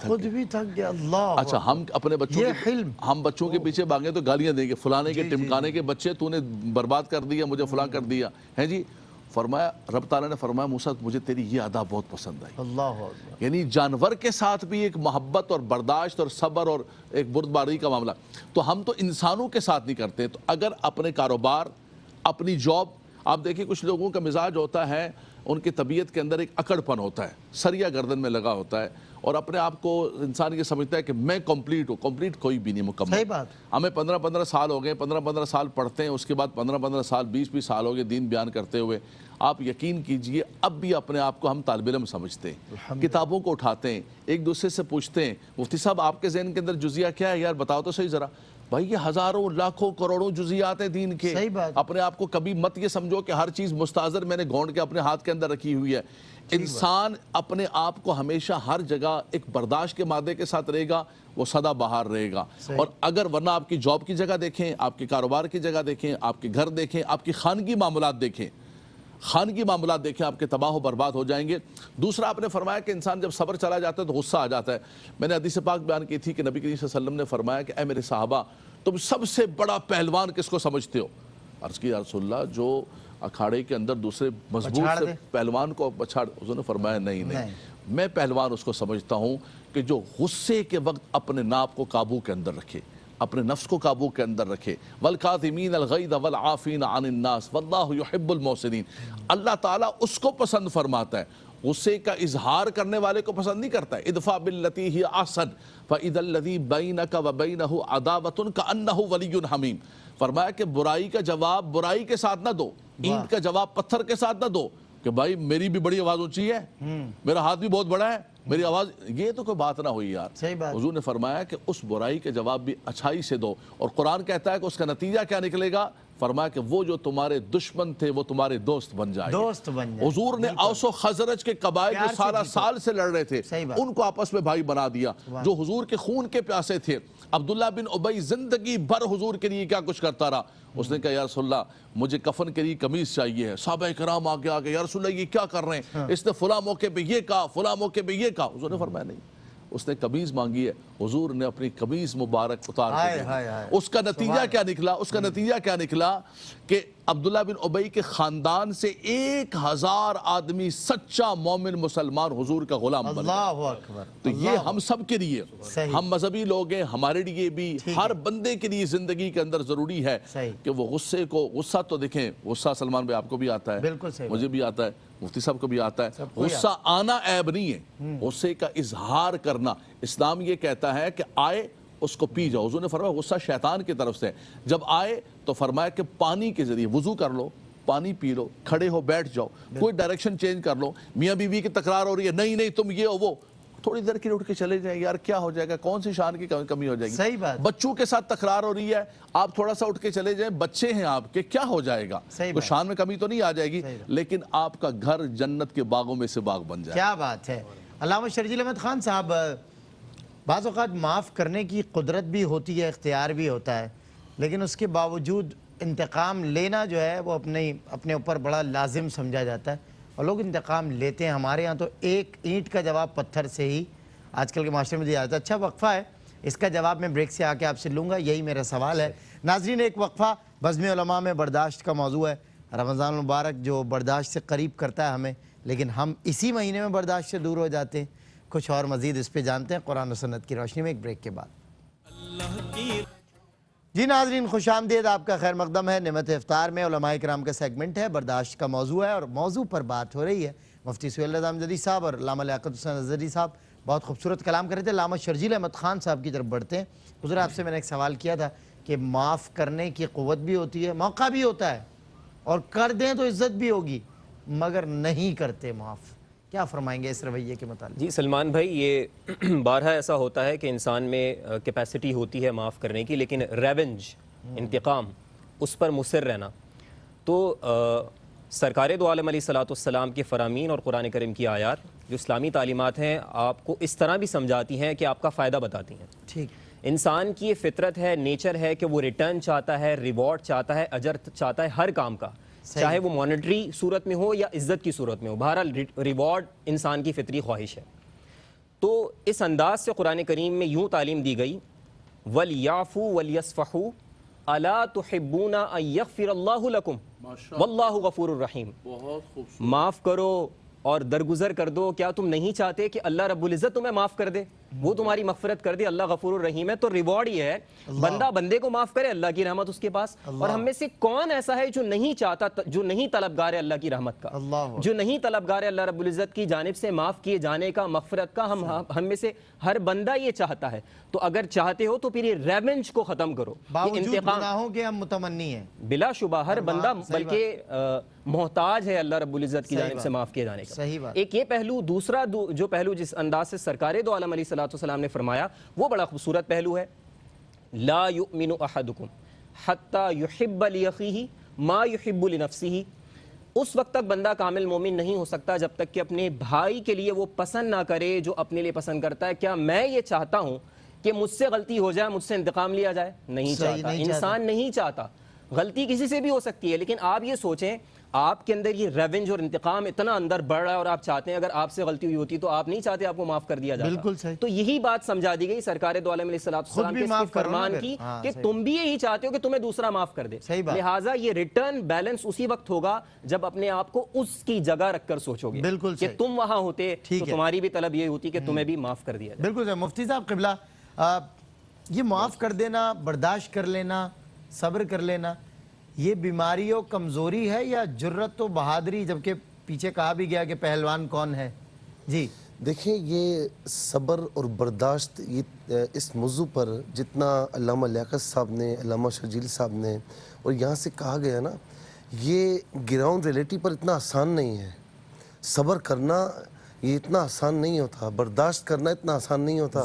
تھک گیا. اللہ اچھا ہم اپنے بچوں کے پیچھے بھاگیں تو گالیاں دیں گے، فلانے کے ٹمکانے کے بچے تو نے برباد کر دیا، مجھے فلاں کر دیا ہے جی. فرمایا رب تعالیٰ نے فرمایا موسیٰ مجھے تیری یہ ادا بہت پسند آئی. اللہ یعنی جانور کے ساتھ بھی ایک محبت اور برداشت اور صبر اور ایک بردباری کا معاملہ تو ہم تو انسانوں کے ساتھ نہیں کرتے. تو اگر اپنے کاروبار، اپنی جاب، آپ دیکھیں کچھ لوگوں کا مزاج ہوتا ہے، ان کی طبیعت کے اندر ایک اکڑ پن ہوتا ہے، سریا گردن میں لگا ہوتا ہے، اور اپنے آپ کو انسان یہ سمجھتا ہے کہ میں کمپلیٹ ہوں. کمپلیٹ کوئی بھی نہیں مکمل. صحیح بات. ہمیں 15 سال ہو گئے، 15 سال پڑھتے ہیں، اس کے بعد 15 سال 20 سال ہو گئے دین بیان کرتے ہوئے. آپ یقین کیجئے اب بھی اپنے آپ کو ہم طالب علم سمجھتے ہیں، کتابوں کو اٹھاتے ہیں، ایک دوسرے سے پوچھتے ہیں مفتی صاحب آپ کے ذہن کے اندر جزیہ کیا ہے یار بتاؤ تو صحیح ذرا. بھائی یہ ہزاروں لاکھوں کروڑوں جزیات ہیں دین کے. اپنے آپ کو کبھی مت یہ سمجھو کہ ہر چیز مستحضر میں نے گھونڈ کے اپنے ہاتھ کے اندر رکھی ہوئی ہے. انسان اپنے آپ کو ہمیشہ ہر جگہ ایک برداشت کے مادے کے ساتھ رہے گا، وہ سدا بہار رہے گا. اور اگر ورنہ آپ کی جاب کی جگہ دیکھیں، آپ کے کاروبار کی جگہ دیکھیں، آپ کے گھر دیکھیں، آپ کی خانگی معاملات دیکھیں، آپ کے تباہ و برباد ہو جائیں گے. دوسرا آپ نے فرمایا کہ انسان جب صبر چلا جاتا ہے تو غصہ آ جاتا ہے. میں نے حدیث پاک بیان کی تھی کہ نبی کریم صلی اللہ علیہ وسلم نے فرمایا کہ اے میرے صحابہ تم سب سے بڑا پہلوان کس کو سمجھتے ہو؟ عرض کی یا رسول اللہ جو اکھاڑے کے اندر دوسرے مضبوط سے پہلوان کو پچھاڑ. حضور نے فرمایا نہیں، میں پہلوان اس کو سمجھتا ہوں کہ جو غصے کے وقت اپنے ناپ کو قابو کے اندر رکھے، اپنے نفس کو قابو کے اندر رکھے. والکاظمین الغیظ والعافین عن الناس واللہ یحب المحسنین. اللہ تعالیٰ اس کو پسند فرماتا ہے، غصے کا اظہار کرنے والے کو پسند نہیں کرتا ہے. ادفع باللتی ہی احسن فاذا الذی بینک وبینہ عداوۃ کأنہ ولی حمیم. فرمایا کہ برائی کا جواب برائی کے ساتھ نہ دو، اینٹ کا جواب پتھر کے ساتھ نہ دو کہ بھائی میری بھی بڑی آواز اونچی ہے، میرا ہاتھ بھی بہت بڑا ہے، میری آواز، یہ تو کوئی بات نہ ہوئی یار. حضور نے فرمایا کہ اس برائی کے جواب بھی اچھائی سے دو. اور قرآن کہتا ہے کہ اس کا نتیجہ کیا نکلے گا؟ فرمایا کہ وہ جو تمہارے دشمن تھے وہ تمہارے دوست بن جائیں گے. حضور نے اوس و خزرج کے قبائل جو سالہ سال سے لڑ رہے تھے ان کو آپس میں بھائی بنا دیا. جو حضور کے خون کے پیاسے تھے، عبداللہ بن ابی زندگی بھر حضور کے لیے کیا کچھ کرتا رہا. اس نے کہا یا رسول اللہ مجھے کفن کے لیے قمیص چاہیے ہے. صحابہ کرام آگے یا رسول اللہ یہ کیا کر رہے ہیں؟ اس نے فلاں موقع پہ یہ کہا، فلاں موقع پہ یہ کہا. حضور نے فرمایا نہیں، اس نے قمیض مانگی ہے، حضور نے اپنی قمیض مبارک اتار کے اس کا نتیجہ کیا نکلا؟ اس کا نتیجہ کیا نکلا کہ عبداللہ بن ابی کے خاندان سے 1000 آدمی سچا مومن مسلمان حضور کا غلام بن گیا. اللہ اکبر. تو یہ ہم سب کے لیے، ہم مذہبی لوگ ہیں، ہمارے لیے بھی، ہر بندے کے لیے زندگی کے اندر ضروری ہے کہ وہ غصے کو، غصہ تو دیکھیں غصہ سلمان بھائی آپ کو بھی آتا ہے، مجھے بھی آتا ہے، مفتی صاحب کو بھی آتا ہے. غصہ آنا عیب نہیں ہے، غصے کا اظہار کرنا. اسلام یہ کہتا ہے کہ آئے اس کو پی جاؤ. حضور نے فرمایا غصہ شیطان کی طرف سے، جب آئے تو فرمایا کہ پانی کے ذریعے وضو کر لو، پانی پی لو، کھڑے ہو بیٹھ جاؤ، کوئی ڈائریکشن چینج کر لو. میاں بیوی کی تکرار ہو رہی ہے، نہیں تم یہ ہو وہ، تھوڑی دیر کے لیے اٹھ کے چلے جائیں یار، کیا ہو جائے گا، کون سی شان کی کمی ہو جائے گی. بچوں کے ساتھ تکرار ہو رہی ہے، آپ تھوڑا سا اٹھ کے چلے جائیں، بچے ہیں آپ کے، کیا ہو جائے گا، کوئی شان میں کمی تو نہیں آ جائے گی، لیکن آپ کا گھر جنت کے باغوں میں سے باغ بن جائے. کیا بات ہے. علامہ شرجیل احمد خان صاحب، بعض اوقات معاف کرنے کی قدرت بھی ہوتی ہے، اختیار بھی ہوتا ہے، لیکن اس کے باوجود انتقام لینا جو ہے وہ اپنے اوپر بڑا لازم سمجھا جاتا ہے، اور لوگ انتقام لیتے ہیں. ہمارے ہاں تو ایک اینٹ کا جواب پتھر سے ہی آج کل کے معاشرے میں دیا جاتا ہے. اچھا وقفہ ہے، اس کا جواب میں بریک سے آ کے آپ سے لوں گا، یہی میرا سوال ہے۔ ناظرین ایک وقفہ، بزم علماء میں برداشت کا موضوع ہے۔ رمضان المبارک جو برداشت سے قریب کرتا ہے ہمیں، لیکن ہم اسی مہینے میں برداشت سے دور ہو جاتے ہیں۔ کچھ اور مزید اس پہ جانتے ہیں قرآن و سنت کی روشنی میں ایک بریک کے بعد۔ جی ناظرین خوش آمدید، آپ کا خیر مقدم ہے۔ نعمت افطار میں علماء کرام کا سیگمنٹ ہے، برداشت کا موضوع ہے، اور موضوع پر بات ہو رہی ہے۔ مفتی سہیل رضا امجدی صاحب اور علامہ لیاقت حسین اظہری صاحب بہت خوبصورت کلام کر رہے تھے۔ علامہ شرجیل احمد خان صاحب کی طرف بڑھتے ہیں۔ حضور آپ سے میں نے ایک سوال کیا تھا کہ معاف کرنے کی قوت بھی ہوتی ہے، موقع بھی ہوتا ہے، اور کر دیں تو عزت بھی ہوگی، مگر نہیں کرتے معاف، کیا فرمائیں گے اس رویے کے متعلق؟ جی سلمان بھائی، یہ بارہا ایسا ہوتا ہے کہ انسان میں کیپیسٹی ہوتی ہے معاف کرنے کی، لیکن ریونج، انتقام، اس پر مصر رہنا، تو سرکار دو عالم علیہ الصلوۃ والسلام کے فرامین اور قرآن کریم کی آیات جو اسلامی تعلیمات ہیں آپ کو اس طرح بھی سمجھاتی ہیں کہ آپ کا فائدہ بتاتی ہیں۔ ٹھیک، انسان کی یہ فطرت ہے، نیچر ہے کہ وہ ریٹرن چاہتا ہے، ریوارڈ چاہتا ہے، اجر چاہتا ہے ہر کام کا، چاہے وہ مانیٹری صورت میں ہو یا عزت کی صورت میں ہو، بہرحال ریوارڈ انسان کی فطری خواہش ہے۔ تو اس انداز سے قرآن کریم میں یوں تعلیم دی گئی، وَلْيَعْفُوا وَلْيَصْفَحُوا أَلَا تُحِبُّونَ أَن يَغْفِرَ اللَّهُ لَكُمْ وَاللَّهُ غَفُورٌ الرَّحِيمٌ۔ بہت خوبصورت۔ معاف کرو اور درگزر کر دو، کیا تم نہیں چاہتے کہ اللہ رب العزت تمہیں معاف کر دے، وہ تمہاری مغفرت کر دے، اللہ غفور الرحیم ہے۔ تو ریوارڈ یہ ہے بندہ بندے کو معاف کرے، اللہ کی رحمت اس کے پاس۔ اور ہم میں سے کون ایسا ہے جو نہیں چاہتا، جو نہیں طلبگار ہے اللہ کی رحمت کا، جو نہیں طلبگار ہے اللہ رب العزت کی جانب سے معاف کیے جانے کا، مغفرت کا؟ ہم میں سے ہر بندہ یہ چاہتا ہے۔ تو اگر چاہتے ہو تو پھر یہ ریونج کو ختم کرو، یہ باوجود انتقام گناہوں کے ہم متمنی ہیں، بلا شبہ ہر بندہ بلکہ محتاج ہے اللہ رب العزت کی جانب سے معاف کیے جانے کا۔ صحیح بات۔ ایک یہ پہلو، دوسرا جو پہلو جس انداز سے سرکار دو عالم علیہ الصلوۃ والسلام نے فرمایا وہ بڑا خوبصورت پہلو ہے۔ لا یؤمن احدکم حتی یحب لاخیہ ما یحب لنفسہ۔ اس وقت تک بندہ کامل مومن نہیں ہو سکتا جب تک کہ اپنے بھائی کے لیے وہ پسند نہ کرے جو اپنے لیے پسند کرتا ہے۔ کیا میں یہ چاہتا ہوں کہ مجھ سے غلطی ہو جائے، مجھ سے انتقام لیا جائے؟ نہیں چاہتا، انسان نہیں چاہتا۔ غلطی کسی سے بھی ہو سکتی ہے، لیکن آپ یہ سوچیں آپ کے اندر یہ ریونج اور انتقام اتنا اندر بڑھ رہا ہے اور آپ چاہتے ہیں اگر آپ سے غلطی ہوئی ہوتی تو آپ نہیں چاہتے آپ کو معاف کر دیا جاتا۔ بالکل صحیح۔ تو یہی بات سمجھا دی گئی سرکار دو عالم علیہ الصلوۃ والسلام کے اس فرمان کی کہ تم بھی یہی چاہتے ہو کہ تمہیں دوسرا معاف کر دے، لہٰذا یہ ریٹرن بیلنس اسی وقت ہوگا جب اپنے آپ کو اس کی جگہ رکھ کر سوچو گے کہ تم وہاں ہوتے تو تمہاری بھی طلب یہ ہوتی کہ تمہیں بھی معاف کر دیا جائے۔ بالکل صحیح۔ مفتی صاحب قبلہ، یہ معاف کر دینا، برداشت کر لینا، صبر کر لینا، یہ بیماری و کمزوری ہے یا جرت و بہادری، جبکہ پیچھے کہا بھی گیا کہ پہلوان کون ہے؟ جی دیکھیں، یہ صبر اور برداشت، یہ اس موضوع پر جتنا علامہ لیاقت صاحب نے، علامہ شرجیل صاحب نے، اور یہاں سے کہا گیا نا، یہ گراؤنڈ ریئلٹی پر اتنا آسان نہیں ہے۔ صبر کرنا یہ اتنا آسان نہیں ہوتا، برداشت کرنا اتنا آسان نہیں ہوتا،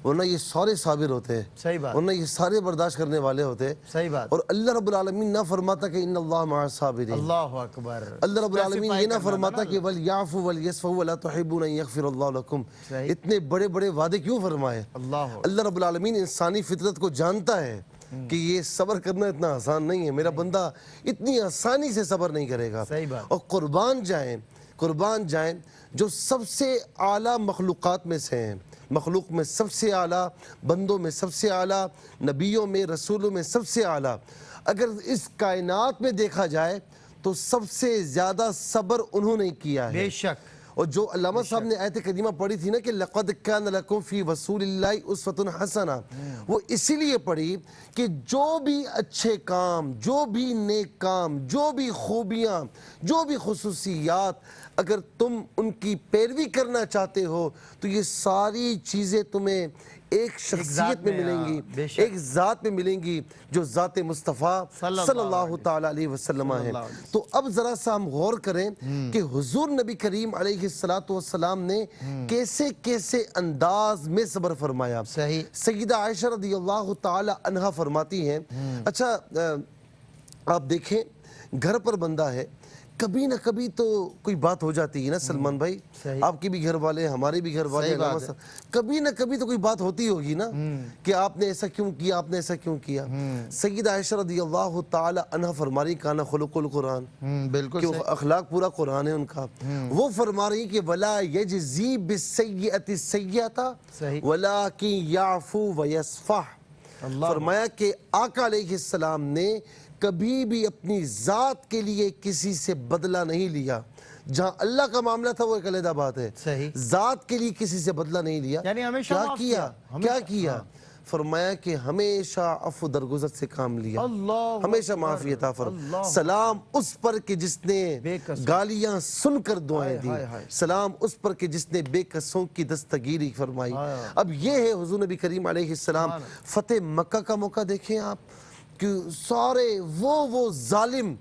ورنہ یہ سارے صابر ہوتے ہیں، صحیح بات، ورنہ یہ سارے برداشت کرنے والے ہوتے ہیں۔ صحیح بات۔ اور اللہ رب العالمین نہ فرماتا کہ ان اللہ مع الصابرین، اللہ اکبر، اللہ رب العالمین یہ نہ فرماتا کہ وَلْيَعْفُوا وَلْيَصْفَحُوا وَلَا تُحِبُّونَ أَن يَغْفِرَ اللَّهُ لَكُمْ۔ اتنے بڑے بڑے وعدے کیوں فرمائے؟ اللہ رب العالمین انسانی فطرت کو جانتا ہے کہ یہ صبر کرنا اتنا آسان نہیں ہے، میرا بندہ اتنی آسانی سے صبر نہیں کرے گا۔ اور قربان جائیں جو سب سے اعلیٰ مخلوقات میں سے ہیں، مخلوق میں سب سے اعلیٰ، بندوں میں سب سے اعلیٰ، نبیوں میں، رسولوں میں سب سے اعلیٰ، اگر اس کائنات میں دیکھا جائے تو سب سے زیادہ صبر انہوں نے کیا ہے۔ بے شک۔ اور جو علامہ صاحب نے آیت کریمہ پڑھی تھی نا کہ لَقَدْ كَانَ لَكُمْ فِي رَسُولِ اللَّهِ أُسْوَةٌ حَسَنَةٌ، وہ اسی لیے پڑھی کہ جو بھی اچھے کام، جو بھی نیک کام، جو بھی خوبیاں، جو بھی خصوصیات، اگر تم ان کی پیروی کرنا چاہتے ہو تو یہ ساری چیزیں تمہیں ایک شخصیت میں ملیں گی، ایک ذات میں ملیں گی جو ذات مصطفیٰ صلی اللہ تعالیٰ علیہ وسلم ہے۔ تو اب ذرا سا ہم غور کریں کہ حضور نبی کریم علیہ السلام نے کیسے کیسے انداز میں صبر فرمایا۔ سیدہ عائشہ رضی اللہ تعالیٰ عنہا فرماتی ہیں، اچھا آپ دیکھیں گھر پر بندہ ہے، کبھی نہ کبھی تو کوئی بات ہو جاتی ہے نا سلمان بھائی, آپ کے بھی گھر والے, ہمارے بھی گھر والے, کبھی نہ کبھی تو کوئی بات ہوتی ہوگی نا کہ آپ نے ایسا کیوں کیا, آپ نے ایسا کیوں کیا. سیدہ عائشہ رضی اللہ تعالی عنہ فرماری کانا خلق القرآن, بالکل کہ اخلاق پورا قرآن ہے ان کا. وہ فرما رہی کہ وَلَا يَجْزِي بِالسَّيِّئَةِ السَّيِّئَةَ وَلَكِنْ يَعْفُو وَيَصْفَحُ. فرمایا کہ آقا علیہ السلام نے کبھی بھی اپنی ذات کے لیے کسی سے بدلہ نہیں لیا. جہاں اللہ کا معاملہ تھا وہ ایک علیحدہ بات ہے, ذات کے لیے کسی سے بدلہ نہیں لیا. یعنی ہمیشہ معاف کیا. کیا کیا؟ فرمایا کہ ہمیشہ عفو درگزر سے کام لیا, ہمیشہ معافی عطا فرمایا. سلام اس پر کہ جس نے گالیاں سن کر دعائیں دی, سلام اس پر کہ جس نے بے کسوں کی دستگیری فرمائی. اب یہ ہے حضور نبی کریم علیہ السلام. فتح مکہ کا موقع دیکھیں آپ کہ سارے وہ ظالم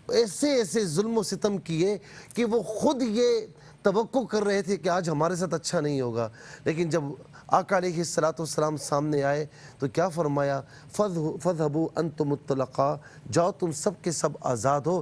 ایسے ایسے ظلم و ستم کیے کہ وہ خود یہ توقع کر رہے تھے کہ آج ہمارے ساتھ اچھا نہیں ہوگا. لیکن جب آقا علیہ السلام سامنے آئے تو کیا فرمایا؟ فَذْهَبُوا أَنْتُمُ الطُّلَقَاء, جاؤ تم سب کے سب آزاد ہو,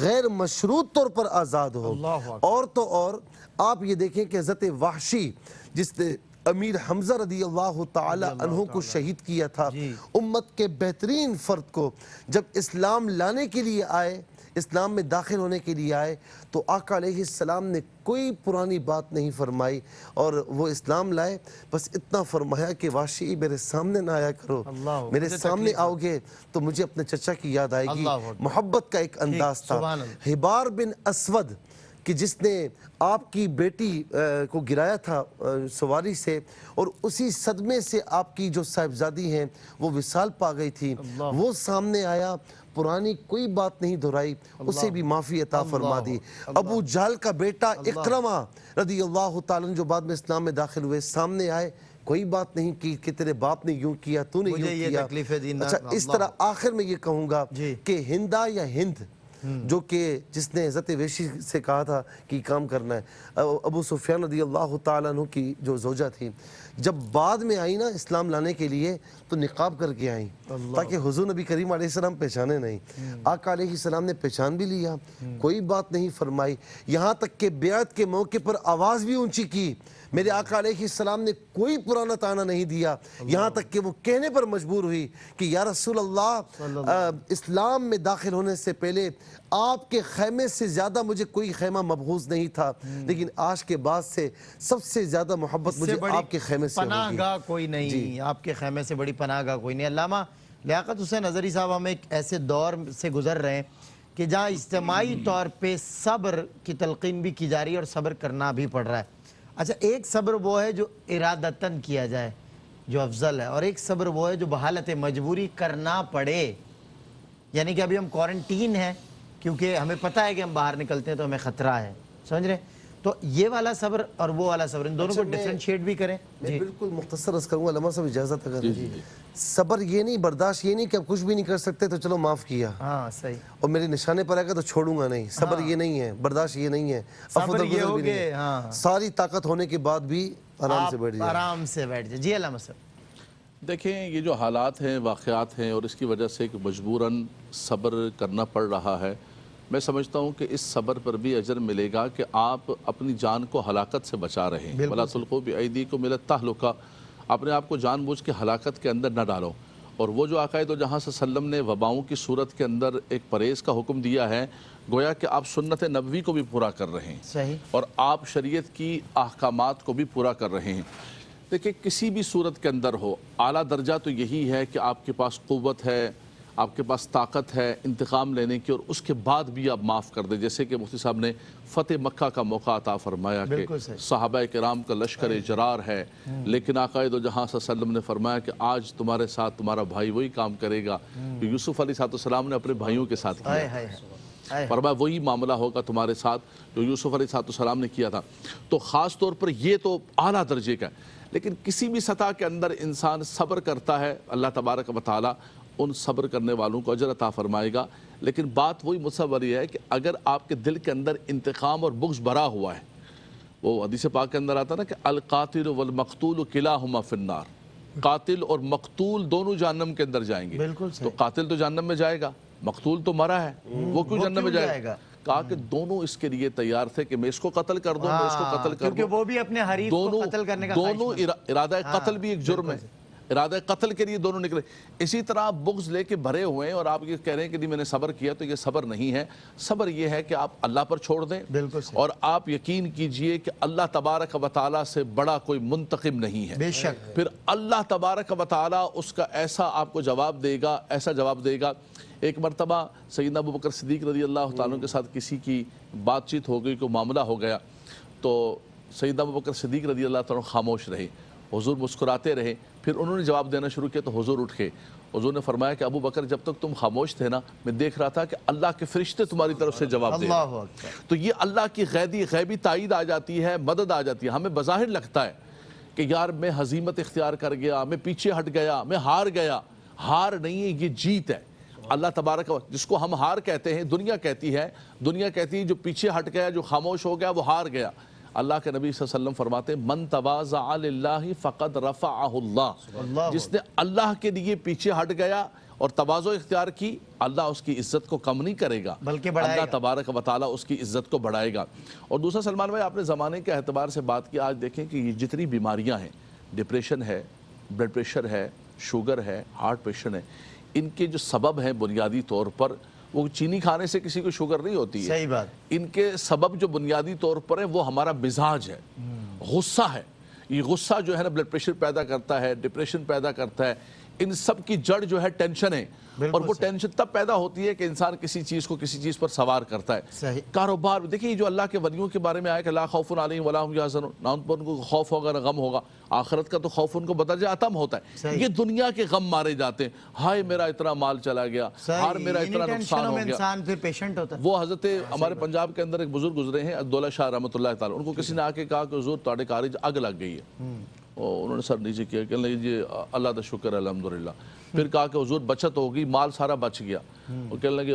غیر مشروط طور پر آزاد ہو. اور تو اور آپ یہ دیکھیں کہ حضرت وحشی جس نے امیر حمزہ رضی اللہ تعالی عنہ کو شہید کیا تھا, امت کے بہترین فرد کو جب اسلام لانے کے لیے آئے, اسلام میں داخل ہونے کے لیے آئے, تو آقا علیہ السلام نے کوئی پرانی بات نہیں فرمائی اور وہ اسلام لائے. بس اتنا فرمایا کہ واشی میرے سامنے نہ آیا کرو, میرے سامنے آؤ گے تو مجھے اپنے چچا کی یاد آئے گی. محبت کا ایک انداز تھا. حبار بن اسود کہ جس نے آپ کی بیٹی کو گرایا تھا سواری سے, اور اسی صدمے سے آپ کی جو صاحبزادی ہیں وہ وصال پا گئی تھی, وہ سامنے آیا, پرانی کوئی بات نہیں دہرائی, اسے بھی معافی عطا فرما دی. ابو جہل کا بیٹا اکرمہ رضی اللہ تعالیٰ جو بعد میں اسلام میں داخل ہوئے, سامنے آئے, کوئی بات نہیں کی کہ تیرے باپ نے یوں کیا, تو نے یوں کیا. اچھا, اس طرح آخر میں یہ کہوں گا کہ ہندا یا ہند جو کہ جس نے حضرت ویشی سے کہا تھا کہ کام کرنا ہے, ابو سفیان رضی اللہ تعالیٰ عنہ کی جو زوجہ تھی, جب بعد میں آئی نا اسلام لانے کے لیے تو نقاب کر کے آئیں تاکہ حضور نبی کریم علیہ السلام پہچانے نہیں. آقا علیہ السلام نے پہچان بھی لیا, کوئی بات نہیں فرمائی, یہاں تک کہ بیعت کے موقع پر آواز بھی اونچی کی. میرے آقا علیہ السلام نے کوئی پرانا تانا نہیں دیا, یہاں تک کہ وہ کہنے پر مجبور ہوئی کہ یا رسول اللہ, اسلام میں داخل ہونے سے پہلے آپ کے خیمے سے زیادہ مجھے کوئی خیمہ مبغوض نہیں تھا, لیکن آج کے بعد سے سب سے زیادہ محبت مجھے آپ کے خیمے سے ہوگی. پناہ گاہ کوئی نہیں, آپ کے خیمے سے بڑی پناہ گاہ کوئی نہیں. علامہ لیاقت حسین اظہری صاحب ہم ایک ایسے دور سے گزر رہے ہیں کہ جہاں اجتماعی طور پہ صبر کی تلقین بھی کی جا رہی ہے اور صبر کرنا بھی پڑ رہا ہے. اچھا, ایک صبر وہ ہے جو ارادتاً کیا جائے جو افضل ہے, اور ایک صبر وہ ہے جو بحالت مجبوری کرنا پڑے. یعنی کہ ابھی ہم کوارنٹین ہیں کیونکہ ہمیں پتہ ہے کہ ہم باہر نکلتے ہیں تو ہمیں خطرہ ہے, سمجھ رہے ہیں, تو یہ والا صبر اور وہ والا صبر, ان دونوں کو ڈیفرنشیٹ بھی کریں. میں بالکل مختصر عرض کروں گا, علامہ صاحب اجازت اگر. صبر یہ نہیں, برداشت یہ نہیں کہ اب کچھ بھی نہیں کر سکتے تو چلو معاف کیا, ہاں صحیح, اور میرے نشانے پر آئے گا تو چھوڑوں گا نہیں. صبر یہ نہیں ہے, برداشت یہ نہیں ہے, صبر یہ ہو گئے ساری طاقت ہونے کے بعد بھی آرام سے بیٹھ جائے. آرام سے بیٹھ جائے. جی علامہ صاحب. دیکھیں, یہ جو حالات ہیں, واقعات ہیں, اور اس کی وجہ سے کہ مجبوراً صبر کرنا پڑ رہا ہے, میں سمجھتا ہوں کہ اس صبر پر بھی اجر ملے گا کہ آپ اپنی جان کو ہلاکت سے بچا رہے ہیں. وَلَا تُلْقُوا بِأَيْدِيكُمْ إِلَى التَّهْلُكَةِ, اپنے آپ کو جان بوجھ کے ہلاکت کے اندر نہ ڈالو. اور وہ جو آقا دو جہاں صلی اللہ علیہ وسلم نے وباؤں کی صورت کے اندر ایک پرہیز کا حکم دیا ہے, گویا کہ آپ سنت نبوی کو بھی پورا کر رہے ہیں, صحیح, اور آپ شریعت کی احکامات کو بھی پورا کر رہے ہیں. دیکھیں, کسی بھی صورت کے اندر ہو, اعلیٰ درجہ تو یہی ہے کہ آپ کے پاس قوت ہے, آپ کے پاس طاقت ہے انتقام لینے کی, اور اس کے بعد بھی آپ معاف کر دیں. جیسے کہ مفتی صاحب نے فتح مکہ کا موقع عطا فرمایا کہ صحابہ کرام کا لشکر جرار ہے, لیکن آقا دو جہاں صلی اللہ علیہ وسلم نے فرمایا کہ آج تمہارے ساتھ تمہارا بھائی وہی کام کرے گا کہ یوسف علیہ السلام نے اپنے بھائیوں کے ساتھ کیا, فرمایا وہی معاملہ ہوگا تمہارے ساتھ جو یوسف علیہ السلام نے کیا تھا. تو خاص طور پر یہ تو اعلیٰ درجے کا ہے, لیکن کسی بھی سطح کے اندر انسان صبر کرتا ہے, اللہ تبارک و تعالی ان صبر کرنے والوں کو اجر عطا فرمائے گا. لیکن بات وہی متصور یہ ہے کہ اگر آپ کے دل کے اندر انتقام اور بغض بھرا ہوا ہے, وہ حدیث پاک کے اندر آتا نا کہ القاتل والمقتول کلاہما فی النار, قاتل اور مقتول دونوں جہنم کے اندر جائیں گے. تو قاتل تو جہنم میں جائے گا, مقتول تو مرا ہے, وہ کیوں جہنم میں جائے گا؟ کہا کہ دونوں اس کے لیے تیار تھے کہ میں اس کو قتل کر دوں، میں اس کو قتل کر کیونکہ دوں. وہ بھی اپنے حریف کو قتل کرنے کا دونوں ارادہ قتل بھی ایک جرم ہے، ارادہ قتل کے لیے دونوں نکلے. اسی طرح بغض لے کے بھرے ہوئے ہیں اور آپ یہ کہہ رہے ہیں کہ نہیں میں نے صبر کیا، تو یہ صبر نہیں ہے. صبر یہ ہے کہ آپ اللہ پر چھوڑ دیں اور آپ یقین کیجئے کہ اللہ تبارک و تعالیٰ سے بڑا کوئی منتقم نہیں ہے. بے شک. پھر اللہ تبارک و تعالیٰ اس کا ایسا آپ کو جواب دے گا، ایسا جواب دے گا. ایک مرتبہ سیدنا ابوبکر صدیق رضی اللہ تعالیٰ کے ساتھ کسی کی بات چیت ہو گئی، کوئی معاملہ ہو گیا، تو سیدنا ابوبکر صدیق رضی اللہ تعالیٰ خاموش رہے. حضور مسکراتے رہے. پھر انہوں نے جواب دینا شروع کیا تو حضور اٹھ کے حضور نے فرمایا کہ ابو بکر جب تک تم خاموش تھے نا، میں دیکھ رہا تھا کہ اللہ کے فرشتے تمہاری طرف سے جواب دے رہے. تو یہ اللہ کی غیبی تائید آ جاتی ہے، مدد آ جاتی ہے. ہمیں بظاہر لگتا ہے کہ یار میں ہزیمت اختیار کر گیا، میں پیچھے ہٹ گیا، میں ہار گیا. ہار نہیں ہے، یہ جیت ہے. اللہ تبارک و جس کو ہم ہار کہتے ہیں، دنیا کہتی ہے جو پیچھے ہٹ گیا، جو خاموش ہو گیا، وہ ہار گیا. اللہ کے نبی صلی اللہ علیہ وسلم فرماتے ہیں من تواضع للہ فقد رفعہ اللہ. جس نے اللہ کے لیے پیچھے ہٹ گیا اور تواضع اختیار کی، اللہ اس کی عزت کو کم نہیں کرے گا بلکہ اللہ تبارک و تعالیٰ اس کی عزت کو بڑھائے گا. اور دوسرا سلمان بھائی، آپ نے زمانے کے اعتبار سے بات کی. آج دیکھیں کہ یہ جتنی بیماریاں ہیں، ڈپریشن ہے، بلڈ پریشر ہے، شوگر ہے، ہارٹ پیشنٹ ہے، ان کے جو سبب ہیں بنیادی طور پر وہ چینی کھانے سے کسی کو شوگر نہیں ہوتی ہے. صحیح بات. ان کے سبب جو بنیادی طور پر ہے وہ ہمارا مزاج ہے، غصہ ہے. یہ غصہ جو ہے نا بلڈ پریشر پیدا کرتا ہے، ڈپریشن پیدا کرتا ہے. ان سب کی جڑ جو ہے ٹینشن ہے. اور وہ ٹینشن تب پیدا ہوتی ہے کہ انسان کسی چیز پر سوار کرتا ہے. کاروبار دیکھیں، جو اللہ کے ولیوں کے بارے میں آیا کہ لا خوف علیہم ولا هم يحزنون، نہ ان پر ان کو خوف ہوگا نہ غم ہوگا. آخرت کا تو خوف ان کو بدرجہ اتم ہوتا ہے. یہ دنیا کے غم مارے جاتے ہیں، ہائے میرا اتنا مال چلا گیا، ہائے میرا اتنا نقصان ہو گیا. انسان پھر پیشنٹ ہوتا ہے. وہ حضرت ہمارے پنجاب کے اندر ایک بزرگ گزرے ہیں عبداللہ شاہ رحمۃ اللہ تعالی. ان کو کسی نے آ کے کہا کہ حضور تواڈے کار اگ لگ گئی ہے. انہوں نے سر نیچے کیا، کہنے لگے جی اللہ کا شکر ہے الحمدللہ. پھر کہا کہ حضور بچت ہوگی، مال سارا بچ گیا. اور کہنے لگے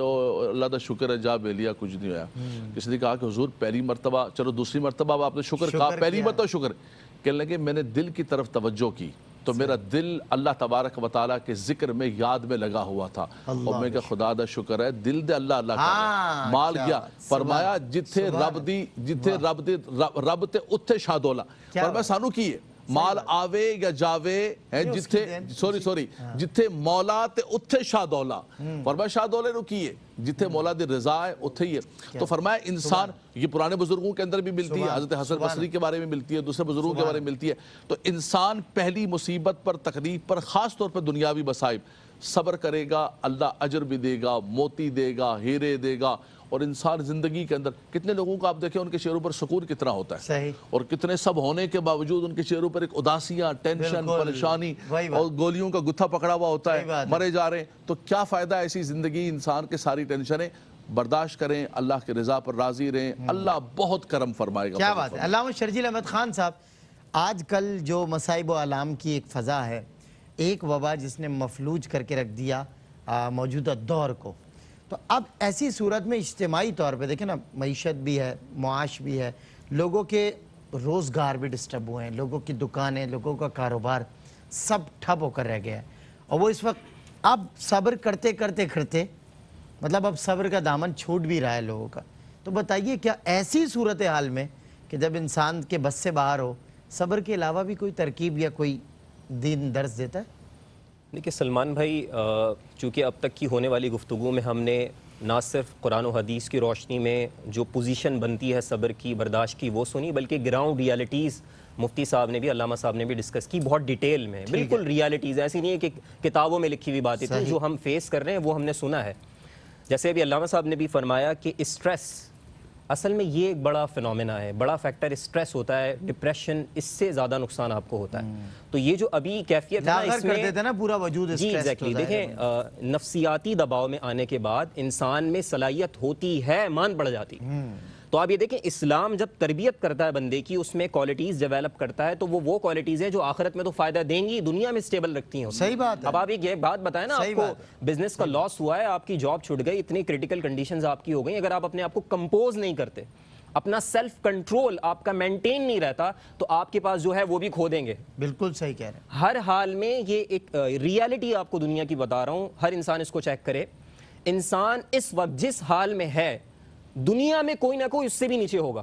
اللہ کا شکر ہے، جا بے لیا کچھ نہیں ہوا. کسی نے کہا کہ حضور پہلی مرتبہ، چلو دوسری مرتبہ آپ نے شکر کہا، پہلی مرتبہ شکر. کہنے لگے میں نے دل کی طرف توجہ کی تو میرا دل اللہ تبارک و تعالیٰ کے ذکر میں، یاد میں لگا ہوا تھا. اور میں کہا خدا دا شکر ہے، دل دے اللہ اللہ کا مال گیا. فرمایا جتھے رب تے اتھے شادولا. فرمایا سانو کی ہے مال آوے یا جاوے جتھے مولا تے اتھے شاہ دولا. فرمایا شاہ دولے نو کیے جتھے مولا دی رضا ہے اتھے ہی ہے. تو فرمایا انسان، یہ پرانے بزرگوں کے اندر بھی ملتی ہے، حضرت حسن بصری کے بارے میں ملتی ہے، دوسرے بزرگوں کے بارے میں ملتی ہے. تو انسان پہلی مصیبت پر، تکلیف پر، خاص طور پر دنیاوی مصائب، صبر کرے گا، اللہ اجر بھی دے گا، موتی دے گا، ہیرے دے گا. اور انسان زندگی کے اندر کتنے لوگوں کو آپ دیکھیں ان کے چہروں پر سکون کتنا ہوتا ہے، اور کتنے سب ہونے کے باوجود ان کے چہروں پر ایک اداسیاں، ٹینشن، پریشانی اور گولیوں کا گتھا پکڑا ہوا ہوتا ہے، مرے جا رہے ہیں. تو کیا فائدہ ایسی زندگی؟ انسان کے ساری ٹینشنیں برداشت کریں، اللہ کے رضا پر راضی رہیں، اللہ بہت کرم فرمائے گا. کیا بات ہے. علامہ شرجیل احمد خان صاحب، آج کل جو مصائب و آلام کی ایک فضا ہے، ایک وبا جس نے مفلوج کر کے رکھ دیا موجودہ دور کو، تو اب ایسی صورت میں اجتماعی طور پہ دیکھیں نا، معیشت بھی ہے، معاش بھی ہے، لوگوں کے روزگار بھی ڈسٹرب ہوئے ہیں، لوگوں کی دکانیں، لوگوں کا کاروبار سب ٹھپ ہو کر رہ گیا ہے. اور وہ اس وقت اب صبر کرتے مطلب اب صبر کا دامن چھوٹ بھی رہا ہے لوگوں کا. تو بتائیے کیا ایسی صورتحال میں کہ جب انسان کے بس سے باہر ہو، صبر کے علاوہ بھی کوئی ترکیب یا کوئی دین درس دیتا ہے؟ دیکھیے سلمان بھائی، چونکہ اب تک کی ہونے والی گفتگو میں ہم نے نہ صرف قرآن و حدیث کی روشنی میں جو پوزیشن بنتی ہے صبر کی، برداشت کی، وہ سنی، بلکہ گراؤنڈ ریالٹیز مفتی صاحب نے بھی، علامہ صاحب نے بھی ڈسکس کی بہت ڈیٹیل میں. بالکل ریالٹیز ایسی نہیں ہے کہ کتابوں میں لکھی ہوئی باتیں تھیں، جو ہم فیس کر رہے ہیں وہ ہم نے سنا ہے. جیسے ابھی علامہ صاحب نے بھی فرمایا کہ اسٹریس، اصل میں یہ ایک بڑا فنومینا ہے، بڑا فیکٹر اسٹریس ہوتا ہے. ڈپریشن اس سے زیادہ نقصان آپ کو ہوتا ہے. تو یہ جو ابھی کیفیت ہے اس میں نا پورا وجود جی ایگزیکٹلی دیکھیں، نفسیاتی دباؤ میں آنے کے بعد انسان میں صلاحیت ہوتی ہے، مان بڑھ جاتی. تو آپ یہ دیکھیں، اسلام جب تربیت کرتا ہے بندے کی، اس میں کوالٹیز ڈیولپ کرتا ہے، تو وہ کوالٹیز ہیں جو آخرت میں تو فائدہ دیں گی، دنیا میں اسٹیبل رکھتی ہیں. صحیح بات ہے. اب آپ ایک یہ بات بتائیں نا، آپ کو بزنس کا لاس ہوا ہے، آپ کی جاب چھوٹ گئی، اتنی کریٹیکل کنڈیشنز آپ کی ہو گئی، اگر آپ اپنے آپ کو کمپوز نہیں کرتے، اپنا سیلف کنٹرول آپ کا مینٹین نہیں رہتا، تو آپ کے پاس جو ہے وہ بھی کھو دیں گے. بالکل صحیح کہہ رہے ہیں. ہر حال میں یہ ایک ریالٹی آپ کو دنیا کی بتا رہا ہوں، ہر انسان اس کو چیک کرے. انسان اس وقت جس حال میں ہے دنیا میں کوئی نہ کوئی اس سے بھی نیچے ہوگا,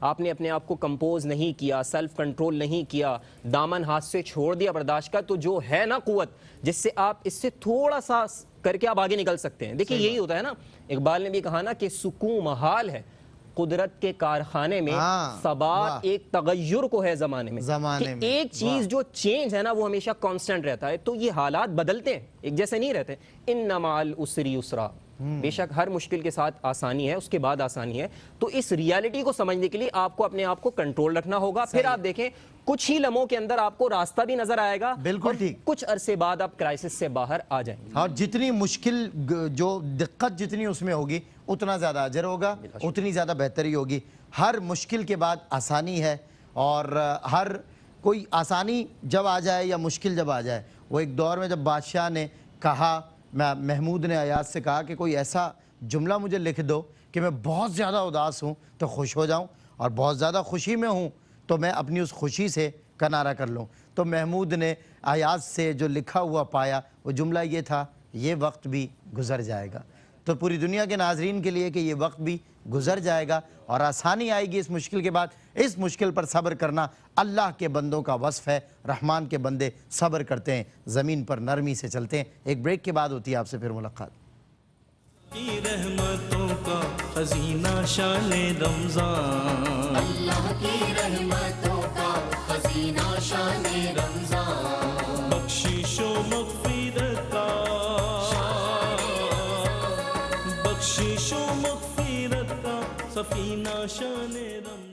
آپ نے اپنے آپ کو کمپوز نہیں کیا, سیلف کنٹرول نہیں کیا, دامن ہاتھ سے چھوڑ دیا برداشت کا, تو جو ہے نا قوت جس سے آپ اس سے تھوڑا سا کر کے آپ آگے نکل سکتے ہیں. دیکھیں یہی ہوتا ہے نا, اقبال نے بھی کہا نا کہ سکون محال ہے قدرت کے کارخانے میں, ثبات ایک تغیر کو ہے زمانے میں, کہ ایک چیز جو چینج ہے نا وہ ہمیشہ کانسٹنٹ رہتا ہے. تو یہ حالات بدلتے ہیں, ایک جیسے نہیں رہتے. ان مع العسر یسرا, بے شک ہر مشکل کے ساتھ آسانی ہے, اس کے بعد آسانی ہے. تو اس ریالٹی کو سمجھنے کے لیے آپ کو اپنے آپ کو کنٹرول رکھنا ہوگا. پھر آپ دیکھیں کچھ ہی لمحوں کے اندر آپ کو راستہ بھی نظر آئے گا, بالکل ٹھیک, کچھ عرصے بعد آپ کرائسس سے باہر آ جائیں گے. اور جتنی مشکل جو دقت جتنی اس میں ہوگی اتنا زیادہ اجر ہوگا, اتنی زیادہ بہتری ہوگی. ہر مشکل کے بعد آسانی ہے, اور ہر کوئی آسانی جب آ جائے یا مشکل جب آ جائے, وہ ایک دور میں جب بادشاہ نے کہا, محمود نے ایاز سے کہا کہ کوئی ایسا جملہ مجھے لکھ دو کہ میں بہت زیادہ اداس ہوں تو خوش ہو جاؤں, اور بہت زیادہ خوشی میں ہوں تو میں اپنی اس خوشی سے کنارہ کر لوں. تو محمود نے ایاز سے جو لکھا ہوا پایا وہ جملہ یہ تھا, یہ وقت بھی گزر جائے گا. تو پوری دنیا کے ناظرین کے لیے کہ یہ وقت بھی گزر جائے گا اور آسانی آئے گی اس مشکل کے بعد. اس مشکل پر صبر کرنا اللہ کے بندوں کا وصف ہے. رحمان کے بندے صبر کرتے ہیں, زمین پر نرمی سے چلتے ہیں. ایک بریک کے بعد ہوتی ہے آپ سے پھر ملاقات. کی رحمتوں کا خزینہ شان رمضان, اللہ کی رحمتوں کا خزینہ شان رمضان, بخشش و مغفرت کا, بخشش و مغفرت کا سفینہ شان رمضان.